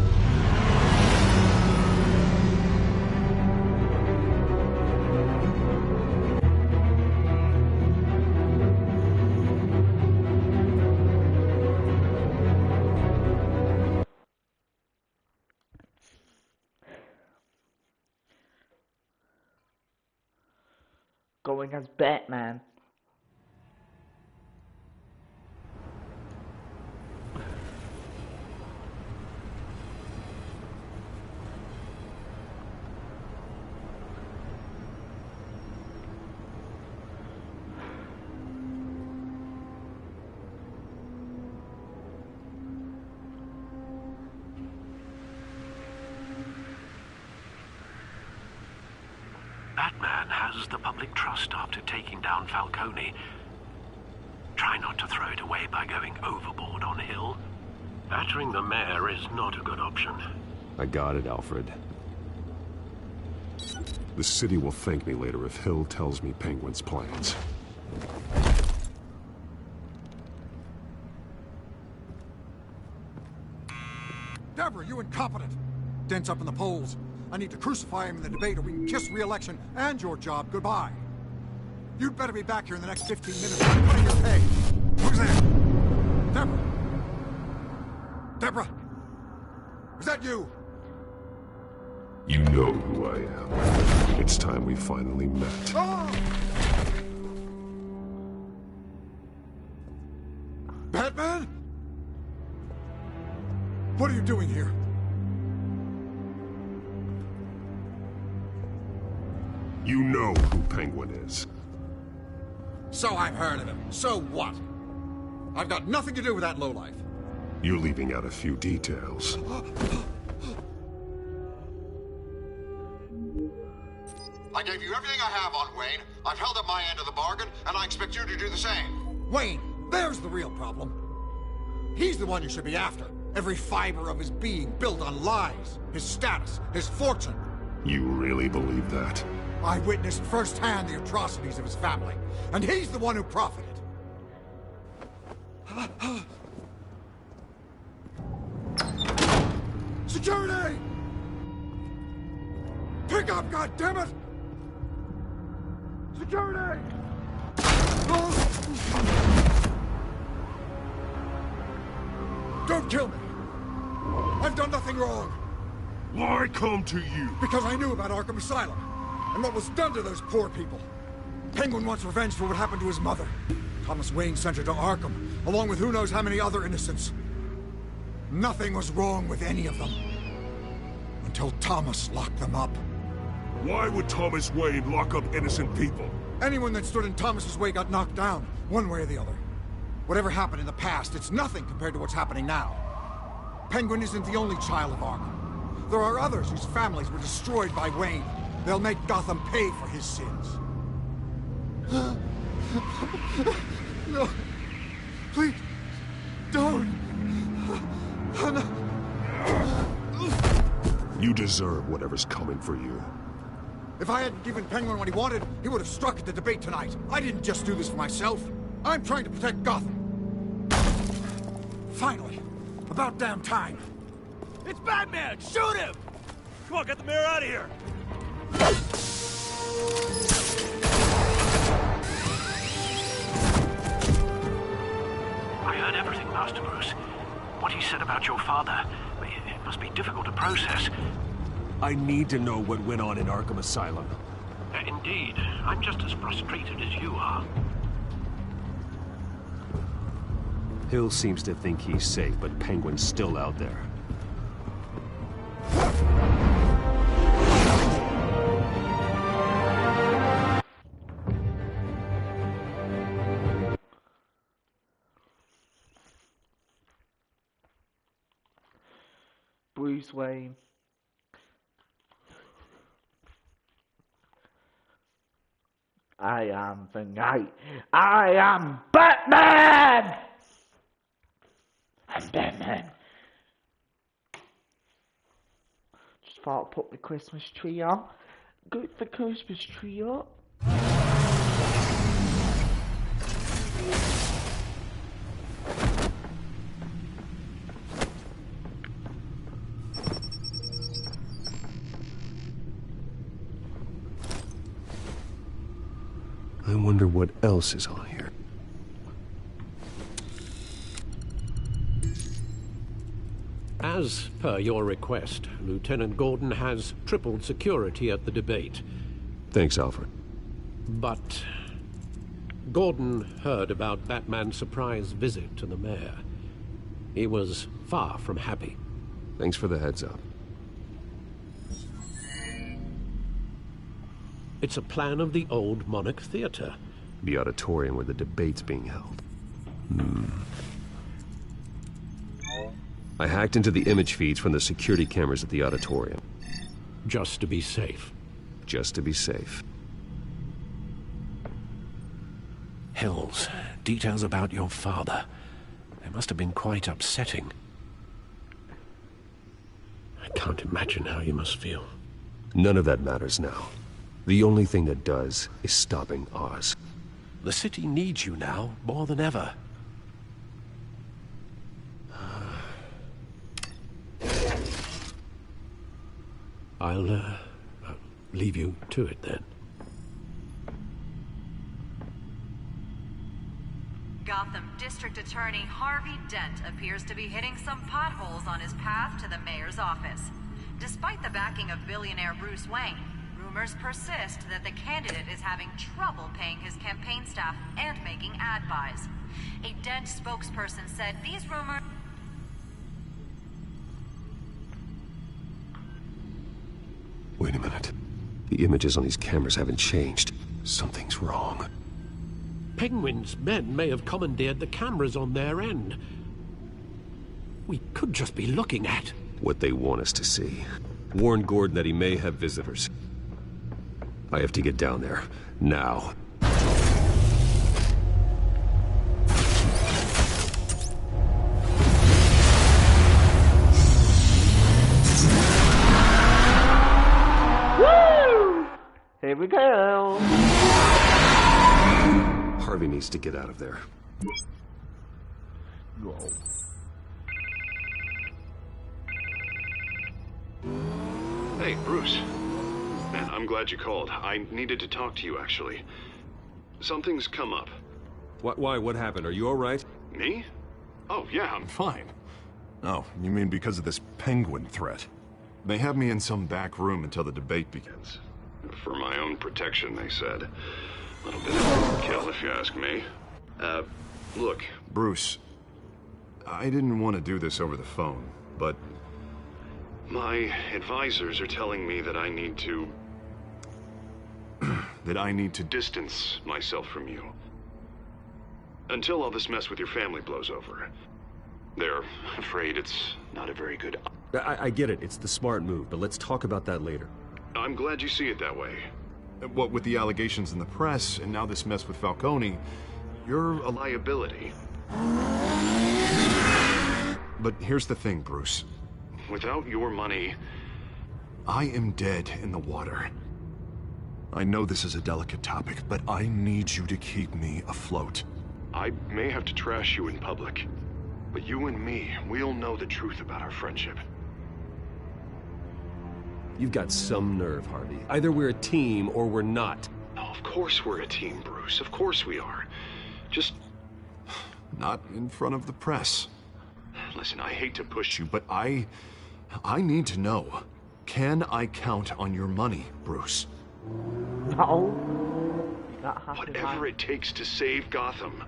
[SPEAKER 1] Going as Batman.
[SPEAKER 15] has the public trust after taking down Falcone. Try not to throw it away by going overboard on Hill. Battering the mayor is not a good option.
[SPEAKER 7] I got it, Alfred. The city will thank me later if Hill tells me Penguin's plans.
[SPEAKER 18] Deborah, you incompetent! Dent's up in the polls. I need to crucify him in the debate or we can kiss re-election and your job goodbye. You'd better be back here in the next 15 minutes or I'm cutting your pay. Who's there? Deborah! Deborah! Is that you?
[SPEAKER 7] You know who I am. It's time we finally met.
[SPEAKER 18] Ah! Batman? What are you doing here?
[SPEAKER 7] You know who Penguin is.
[SPEAKER 18] So I've heard of him. So what? I've got nothing to do with that lowlife.
[SPEAKER 7] You're leaving out a few details.
[SPEAKER 18] I gave you everything I have on Wayne. I've held up my end of the bargain, and I expect you to do the same. Wayne, there's the real problem. He's the one you should be after. Every fiber of his being built on lies. His status, his fortune.
[SPEAKER 7] You really believe that?
[SPEAKER 18] I witnessed firsthand the atrocities of his family, and he's the one who profited. Security! Pick up, goddammit! Security! Don't kill me! I've done nothing wrong!
[SPEAKER 7] Why come to you?
[SPEAKER 18] Because I knew about Arkham Asylum, and what was done to those poor people. Penguin wants revenge for what happened to his mother. Thomas Wayne sent her to Arkham, along with who knows how many other innocents. Nothing was wrong with any of them. Until Thomas locked them up.
[SPEAKER 7] Why would Thomas Wayne lock up innocent people?
[SPEAKER 18] Anyone that stood in Thomas's way got knocked down, one way or the other. Whatever happened in the past, it's nothing compared to what's happening now. Penguin isn't the only child of Arkham. There are others whose families were destroyed by Wayne. They'll make Gotham pay for his sins. No. Please. Don't. No.
[SPEAKER 7] You deserve whatever's coming for you.
[SPEAKER 18] If I hadn't given Penguin what he wanted, he would have struck at the debate tonight. I didn't just do this for myself. I'm trying to protect Gotham. Finally. About damn time.
[SPEAKER 14] It's Batman! Shoot him! Come on, get the mayor out of here!
[SPEAKER 15] I heard everything, Master Bruce. What he said about your father, it must be difficult to process.
[SPEAKER 7] I need to know what went on in Arkham Asylum.
[SPEAKER 15] Indeed. I'm just as frustrated as you are.
[SPEAKER 7] Hill seems to think he's safe, but Penguin's still out there.
[SPEAKER 1] Bruce Wayne. I am the Knight. I am Batman! I'm Batman. Just thought I'd put the Christmas tree on. Get the Christmas tree up.
[SPEAKER 7] I wonder what else is on here.
[SPEAKER 8] As per your request, Lieutenant Gordon has tripled security at the debate.
[SPEAKER 7] Thanks, Alfred.
[SPEAKER 8] But Gordon heard about Batman's surprise visit to the mayor. He was far from happy.
[SPEAKER 7] Thanks for the heads up.
[SPEAKER 8] It's a plan of the old Monarch Theater.
[SPEAKER 7] The auditorium where the debate's being held. I hacked into the image feeds from the security cameras at the auditorium.
[SPEAKER 8] Just to be safe.
[SPEAKER 7] Just to be safe.
[SPEAKER 8] Hills. Details about your father. They must have been quite upsetting. I can't imagine how you must feel.
[SPEAKER 7] None of that matters now. The only thing that does is stopping Oz.
[SPEAKER 8] The city needs you now, more than ever. I'll leave you to it then.
[SPEAKER 19] Gotham District Attorney Harvey Dent appears to be hitting some potholes on his path to the mayor's office. Despite the backing of billionaire Bruce Wayne, rumors persist that the candidate is having trouble paying his campaign staff and making ad buys. A Dent spokesperson said these rumors...
[SPEAKER 7] Wait a minute. The images on these cameras haven't changed. Something's wrong.
[SPEAKER 8] Penguin's men may have commandeered the cameras on their end. We could just be looking at
[SPEAKER 7] what they want us to see. Warn Gordon that he may have visitors. I have to get down there. Now.
[SPEAKER 1] Woo! Here we go.
[SPEAKER 7] Harvey needs to get out of there.
[SPEAKER 3] No.
[SPEAKER 20] Hey, Bruce. Man, I'm glad you called. I needed to talk to you, actually. Something's come up.
[SPEAKER 7] Why? What happened? Are you all right?
[SPEAKER 20] Me? Oh, yeah, I'm fine.
[SPEAKER 3] Oh, you mean because of this penguin threat? They have me in some back room until the debate begins.
[SPEAKER 20] For my own protection, they said. A little bit of overkill, if you ask me. Look.
[SPEAKER 3] Bruce, I didn't want to do this over the phone, but...
[SPEAKER 20] My advisors are telling me that I need to... that I need to distance myself from you. Until all this mess with your family blows over. They're afraid it's not a very good...
[SPEAKER 7] I get it. It's the smart move, but let's talk about that later.
[SPEAKER 20] I'm glad you see it that way.
[SPEAKER 3] What with the allegations in the press, and now this mess with Falcone, you're a
[SPEAKER 20] liability.
[SPEAKER 3] But here's the thing, Bruce.
[SPEAKER 20] Without your money...
[SPEAKER 3] I am dead in the water. I know this is a delicate topic, but I need you to keep me afloat.
[SPEAKER 20] I may have to trash you in public, but you and me, we'll know the truth about our friendship.
[SPEAKER 7] You've got some nerve, Harvey. Either we're a team or we're not.
[SPEAKER 20] Oh, of course we're a team, Bruce. Of course we are. Just...
[SPEAKER 3] not in front of the press.
[SPEAKER 20] Listen, I hate to push you,
[SPEAKER 3] but I need to know. Can I count on your money, Bruce?
[SPEAKER 1] No.
[SPEAKER 20] Whatever it takes to save Gotham.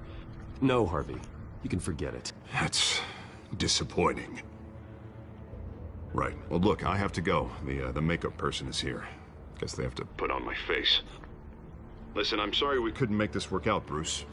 [SPEAKER 7] No, Harvey. You can forget it.
[SPEAKER 3] That's disappointing. Right. Well, look, I have to go. The makeup person is here. Guess they have to
[SPEAKER 20] put on my face. Listen, I'm sorry we
[SPEAKER 3] couldn't make this work out, Bruce.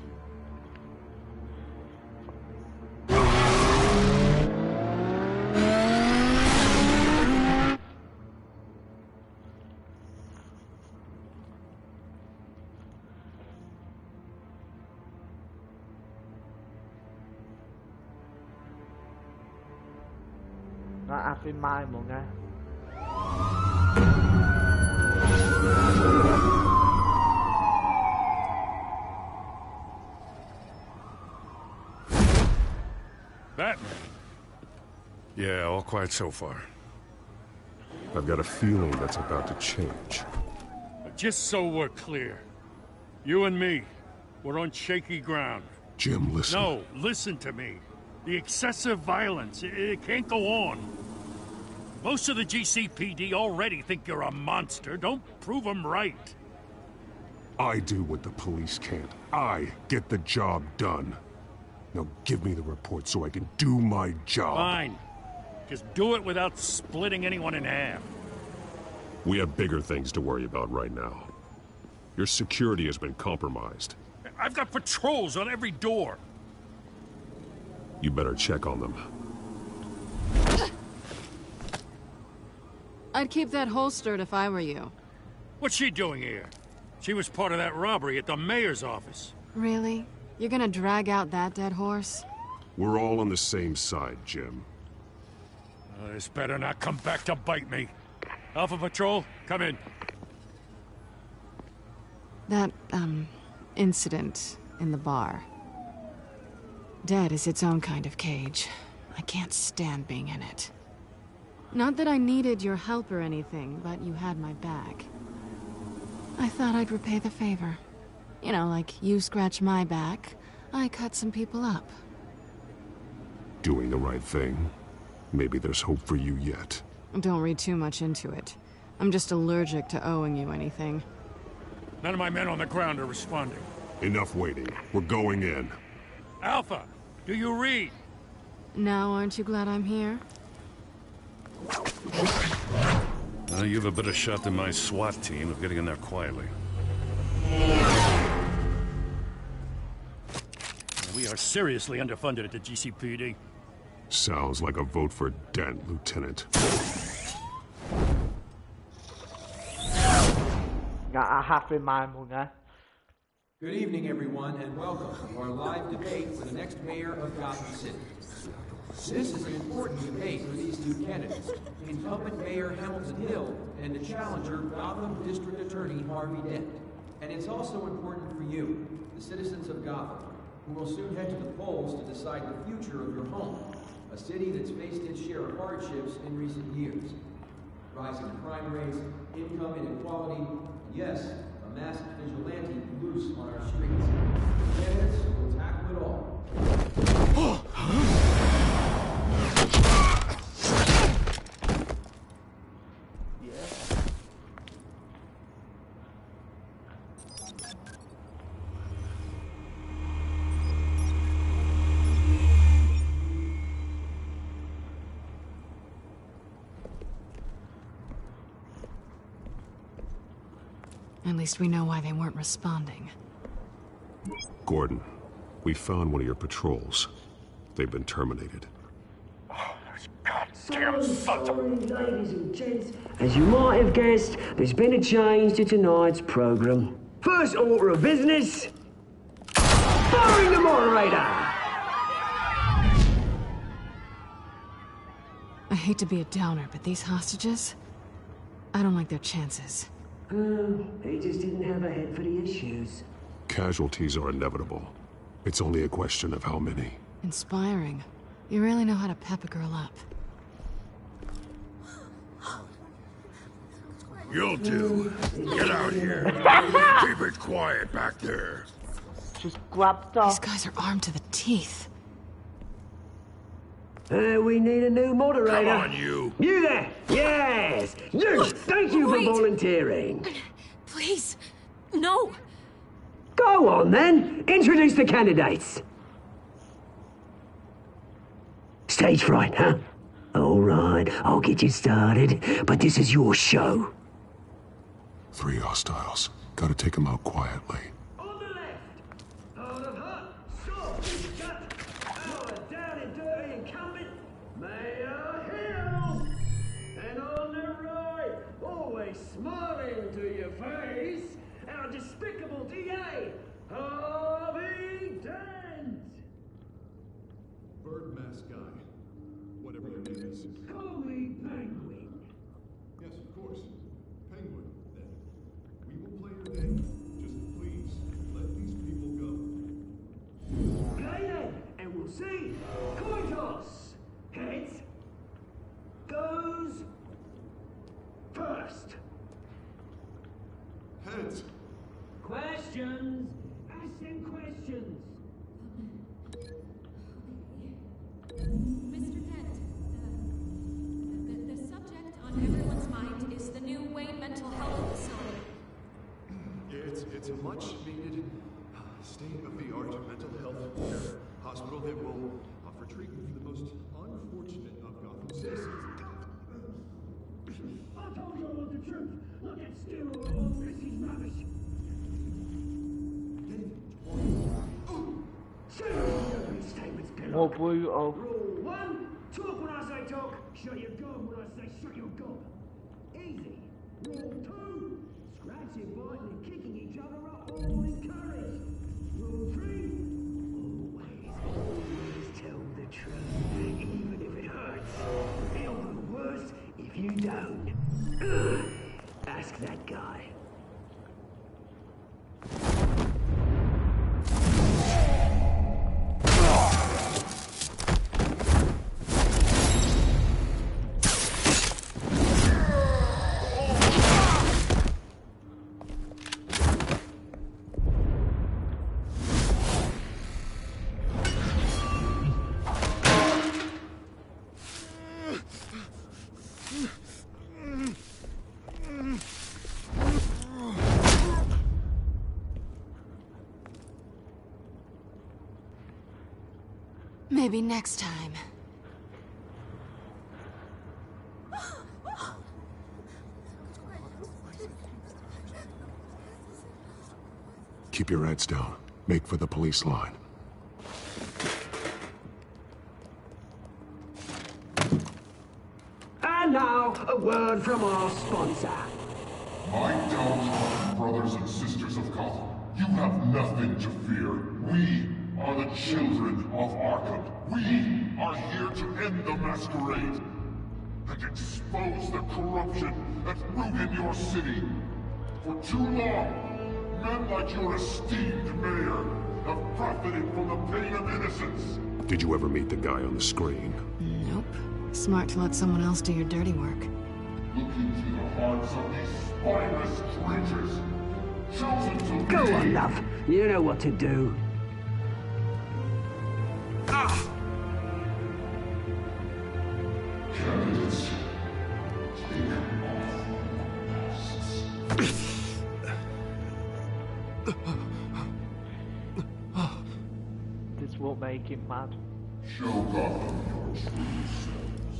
[SPEAKER 1] Not having my money.
[SPEAKER 10] Batman. Yeah, all quiet so far.
[SPEAKER 5] I've got a feeling that's about to change.
[SPEAKER 10] Just so we're clear, you and me, we're on shaky ground.
[SPEAKER 5] Jim, listen.
[SPEAKER 10] No, listen to me. The excessive violence, it can't go on. Most of the GCPD already think you're a monster. Don't prove them right.
[SPEAKER 5] I do what the police can't. I get the job done. Now give me the report so I can do my job.
[SPEAKER 10] Fine. Just do it without splitting anyone in half.
[SPEAKER 5] We have bigger things to worry about right now. Your security has been compromised.
[SPEAKER 10] I've got patrols on every door.
[SPEAKER 5] You better check on them.
[SPEAKER 17] I'd keep that holstered if I were you.
[SPEAKER 10] What's she doing here? She was part of that robbery at the mayor's office.
[SPEAKER 17] Really? You're gonna drag out that dead horse?
[SPEAKER 7] We're all on the same side, Jim.
[SPEAKER 10] This better not come back to bite me. Alpha Patrol, come in.
[SPEAKER 17] That, incident in the bar. Dead is its own kind of cage. I can't stand being in it. Not that I needed your help or anything, but you had my back. I thought I'd repay the favor. You know, like you scratch my back, I cut some people up.
[SPEAKER 7] Doing the right thing. Maybe there's hope for you yet.
[SPEAKER 17] Don't read too much into it. I'm just allergic to owing you anything.
[SPEAKER 10] None of my men on the ground are responding.
[SPEAKER 7] Enough waiting. We're going in.
[SPEAKER 10] Alpha, do you read?
[SPEAKER 17] Now, aren't you glad I'm here?
[SPEAKER 10] You've a better shot than my SWAT team of getting in there quietly. We are seriously underfunded at the GCPD.
[SPEAKER 7] Sounds like a vote for Dent, Lieutenant.
[SPEAKER 1] I have to remind money.
[SPEAKER 21] Good evening, everyone, and welcome to our live debate for the next mayor of Gotham City. This is an important debate for these two candidates, incumbent Mayor Hamilton Hill and the challenger Gotham District Attorney Harvey Dent. And it's also important for you, the citizens of Gotham, who will soon head to the polls to decide the future of your home, a city that's faced its share of hardships in recent years. Rising crime rates, income inequality, yes, a masked vigilante loose on our streets. The candidates will tackle it all.
[SPEAKER 17] At least we know why they weren't responding.
[SPEAKER 7] Gordon, we found one of your patrols. They've been terminated.
[SPEAKER 22] Damn sons of... Ladies and gents, as you might have guessed, there's been a change to tonight's program. First order of business, firing the moderator!
[SPEAKER 17] I hate to be a downer, but these hostages, I don't like their chances.
[SPEAKER 22] They just didn't have a head for the issues.
[SPEAKER 7] Casualties are inevitable. It's only a question of how many.
[SPEAKER 17] Inspiring. You really know how to pep a girl up.
[SPEAKER 5] You'll do. Get out here. Keep it quiet back there.
[SPEAKER 1] Just grabbed her.
[SPEAKER 17] These guys are armed to the teeth.
[SPEAKER 22] We need a new moderator.
[SPEAKER 5] Come on, you.
[SPEAKER 22] You there! Yes! You! Thank you for volunteering.
[SPEAKER 4] Please, no.
[SPEAKER 22] Go on, then. Introduce the candidates. Stage fright, huh? All right, I'll get you started, but this is your show.
[SPEAKER 7] 3 hostiles. Gotta take them out quietly.
[SPEAKER 22] On the left, out of hut, stop, shut, our down and dirty incumbent, Mayor Hill. And on the right, always smiling to your face, our despicable DA, Harvey Dent.
[SPEAKER 3] Bird mask guy. Whatever your name is.
[SPEAKER 22] Call me Penguin.
[SPEAKER 3] Yes, of course. Penguin, then. We will play your game. Just please, let these people go.
[SPEAKER 22] Okay then, and we'll see. Coin toss. Heads goes first.
[SPEAKER 3] Heads.
[SPEAKER 22] Questions. Ask them questions.
[SPEAKER 4] Mr. Dent, the subject on everyone's mind is the new Wayne Mental Health Facility.
[SPEAKER 3] It's a much-needed, state-of-the-art mental health care hospital that will offer treatment for the most unfortunate of Gotham citizens.
[SPEAKER 22] I told you I want the truth. Look at steroid all this is rubbish. Statements below.
[SPEAKER 1] More brutal.
[SPEAKER 22] Rule 1, talk when I say talk, shut your gob when I say shut your gob. Easy. Rule 2, scratching, biting and kicking each other up all encouraged. Rule that guy.
[SPEAKER 17] Maybe next time.
[SPEAKER 3] Keep your heads down. Make for the police line.
[SPEAKER 22] And now, a word from our sponsor.
[SPEAKER 6] My downtrodden brothers and sisters of Gotham, you have nothing to fear. We are the children of Arkham. We are here to end the masquerade and expose the corruption that's rooted your city. For too long, men like your esteemed mayor have profited from the pain of innocence.
[SPEAKER 3] Did you ever meet the guy on the screen?
[SPEAKER 17] Nope. Smart to let someone else do your dirty work.
[SPEAKER 6] Look into the hearts of these spineless creatures, chosen to
[SPEAKER 22] Go
[SPEAKER 6] lead.
[SPEAKER 22] on, love. You know what to do.
[SPEAKER 6] Candidates, take off
[SPEAKER 1] This won't make him mad.
[SPEAKER 6] Show Gotham your true selves.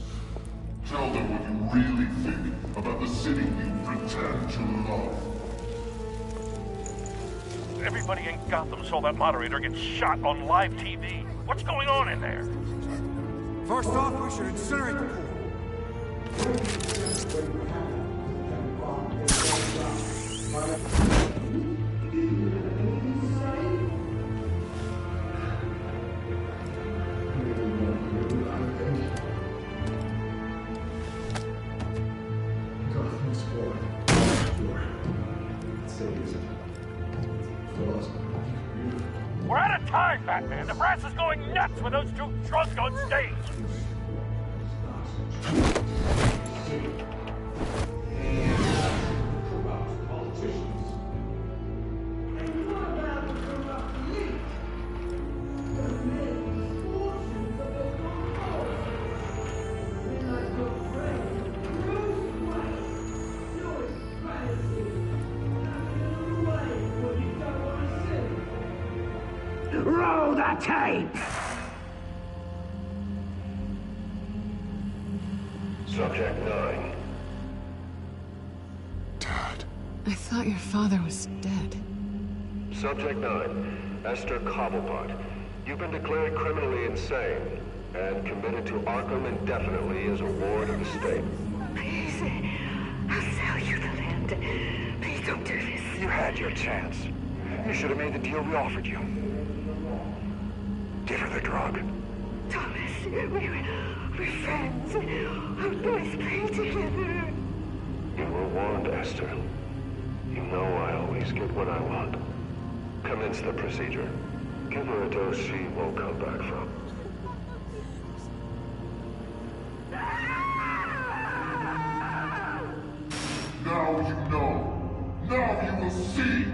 [SPEAKER 6] Tell them what you really think about the city you pretend to love.
[SPEAKER 14] Everybody in Gotham saw that moderator get shot on live TV. What's going on in there?
[SPEAKER 18] First off, we should incinerate the pool.
[SPEAKER 14] We're out of time, Batman. The brass is going nuts with those two drunks on stage.
[SPEAKER 22] Roll the tape!
[SPEAKER 6] Subject 9.
[SPEAKER 17] I thought your father was dead.
[SPEAKER 12] Subject 9, Esther Cobblepot. You've been declared criminally insane and committed to Arkham indefinitely as a ward of the state.
[SPEAKER 11] Please, I'll sell you the land. Please don't do this.
[SPEAKER 12] You had your chance. You should have made the deal we offered you. Give her the drug.
[SPEAKER 11] Thomas, we're friends. Our boys play together.
[SPEAKER 12] You were warned, Esther. You know I always get what I want. Commence the procedure. Give her a dose she won't come back from.
[SPEAKER 6] Now you know. Now you will see.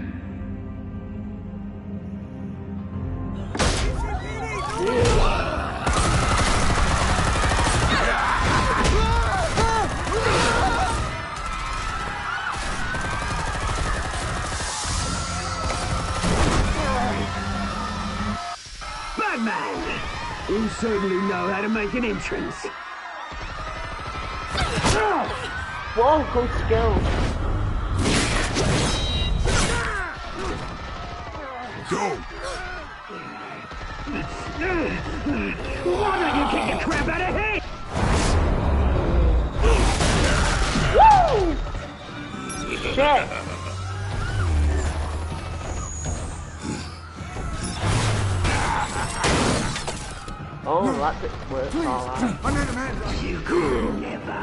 [SPEAKER 22] Batman! You certainly know how to make an entrance.
[SPEAKER 1] Whoa, good skills.
[SPEAKER 6] Go!
[SPEAKER 22] Why don't you kick the crap out of him?
[SPEAKER 1] Woo! Shit! Oh, that worked alright.
[SPEAKER 18] I need a man.
[SPEAKER 22] You could never.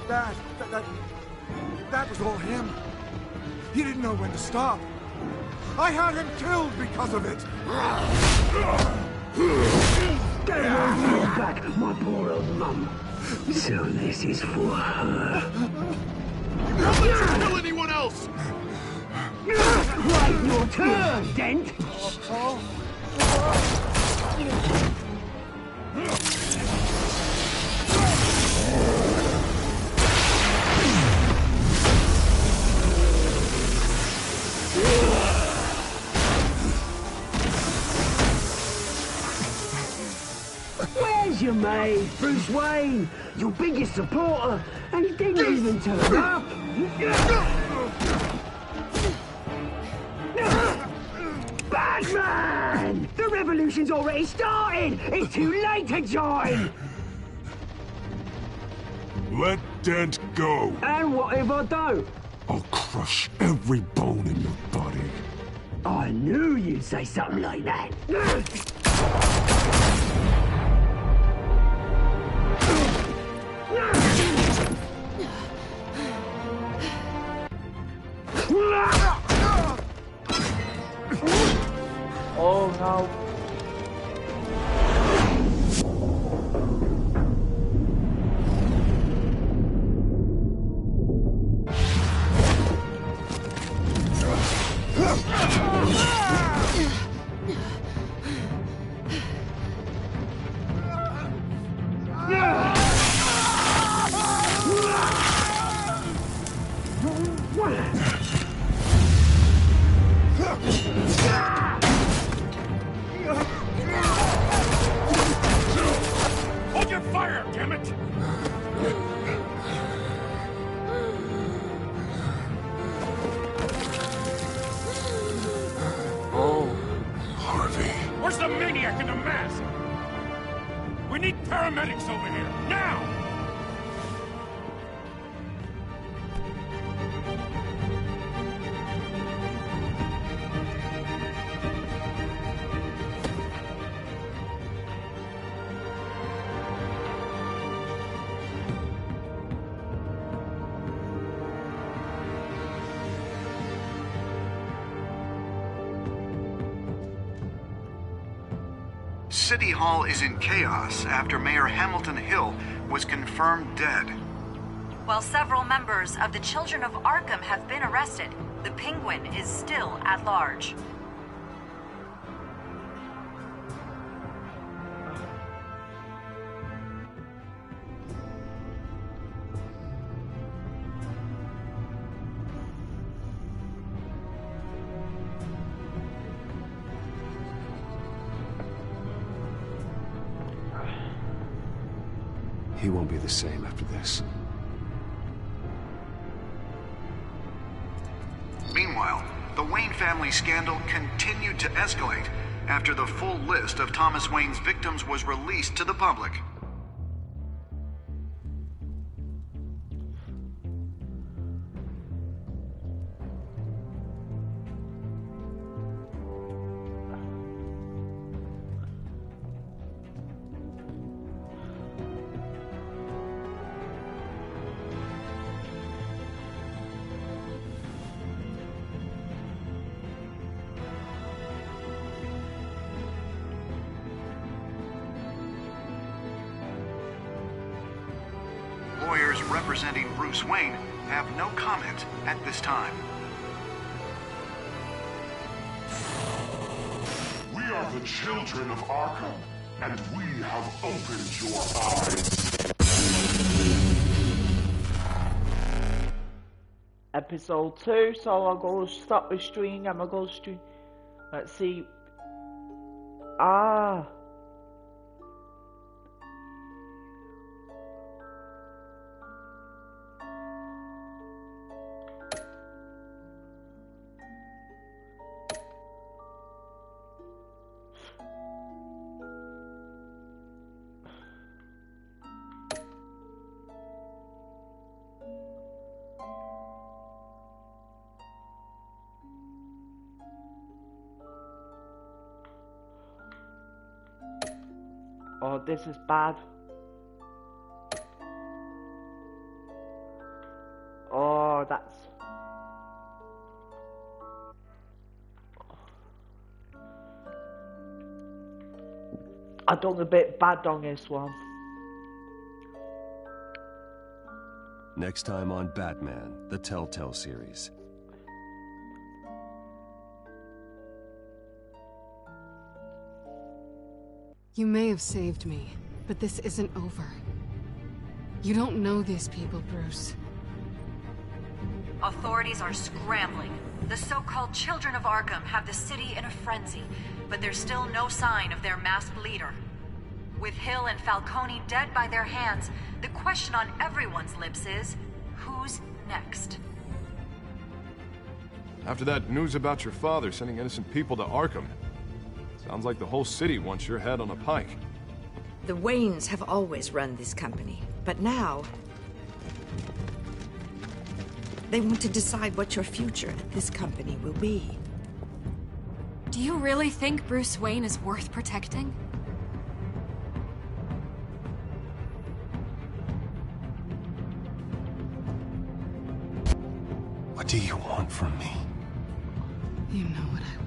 [SPEAKER 18] That was all him. He didn't know when to stop. I had him killed because of it.
[SPEAKER 22] Get your back, my poor old mum. So this is for her.
[SPEAKER 3] Don't let you kill anyone else!
[SPEAKER 22] Right, your turn, Dent. Where's your mate, Bruce Wayne? Your biggest supporter, and he didn't even turn up. Batman! The revolution's already started! It's too late to join!
[SPEAKER 5] Let Dent go.
[SPEAKER 22] And what if I don't?
[SPEAKER 5] I'll crush every bone in your body.
[SPEAKER 22] I knew you'd say something like that.
[SPEAKER 1] Oh no.
[SPEAKER 10] Hold your fire, damn it!
[SPEAKER 1] Oh.
[SPEAKER 5] Harvey.
[SPEAKER 10] Where's the maniac in the mask? We need paramedics over here, now!
[SPEAKER 2] City Hall is in chaos after Mayor Hamilton Hill was confirmed dead.
[SPEAKER 19] While several members of the Children of Arkham have been arrested, the Penguin is still at large.
[SPEAKER 7] He won't be the same after this.
[SPEAKER 2] Meanwhile, the Wayne family scandal continued to escalate after the full list of Thomas Wayne's victims was released to the public. Lawyers representing Bruce Wayne have no comment at this time.
[SPEAKER 6] We are the children of Arkham, and we have opened your eyes.
[SPEAKER 1] Episode 2, so I'll go stop the stream and I'll go stream. Let's see. Ah. Oh, this is bad. that's... I done a bit bad on this one.
[SPEAKER 7] Next time on Batman, the Telltale series.
[SPEAKER 17] You may have saved me, but this isn't over. You don't know these people, Bruce.
[SPEAKER 19] Authorities are scrambling. The so-called Children of Arkham have the city in a frenzy, but there's still no sign of their masked leader. With Hill and Falcone dead by their hands, the question on everyone's lips is, who's next?
[SPEAKER 5] After that news about your father sending innocent people to Arkham, sounds like the whole city wants your head on a pike.
[SPEAKER 16] The Waynes have always run this company, but now they want to decide what your future at this company will be.
[SPEAKER 4] Do you really think Bruce Wayne is worth protecting?
[SPEAKER 7] What do you want from me?
[SPEAKER 17] You know what I want.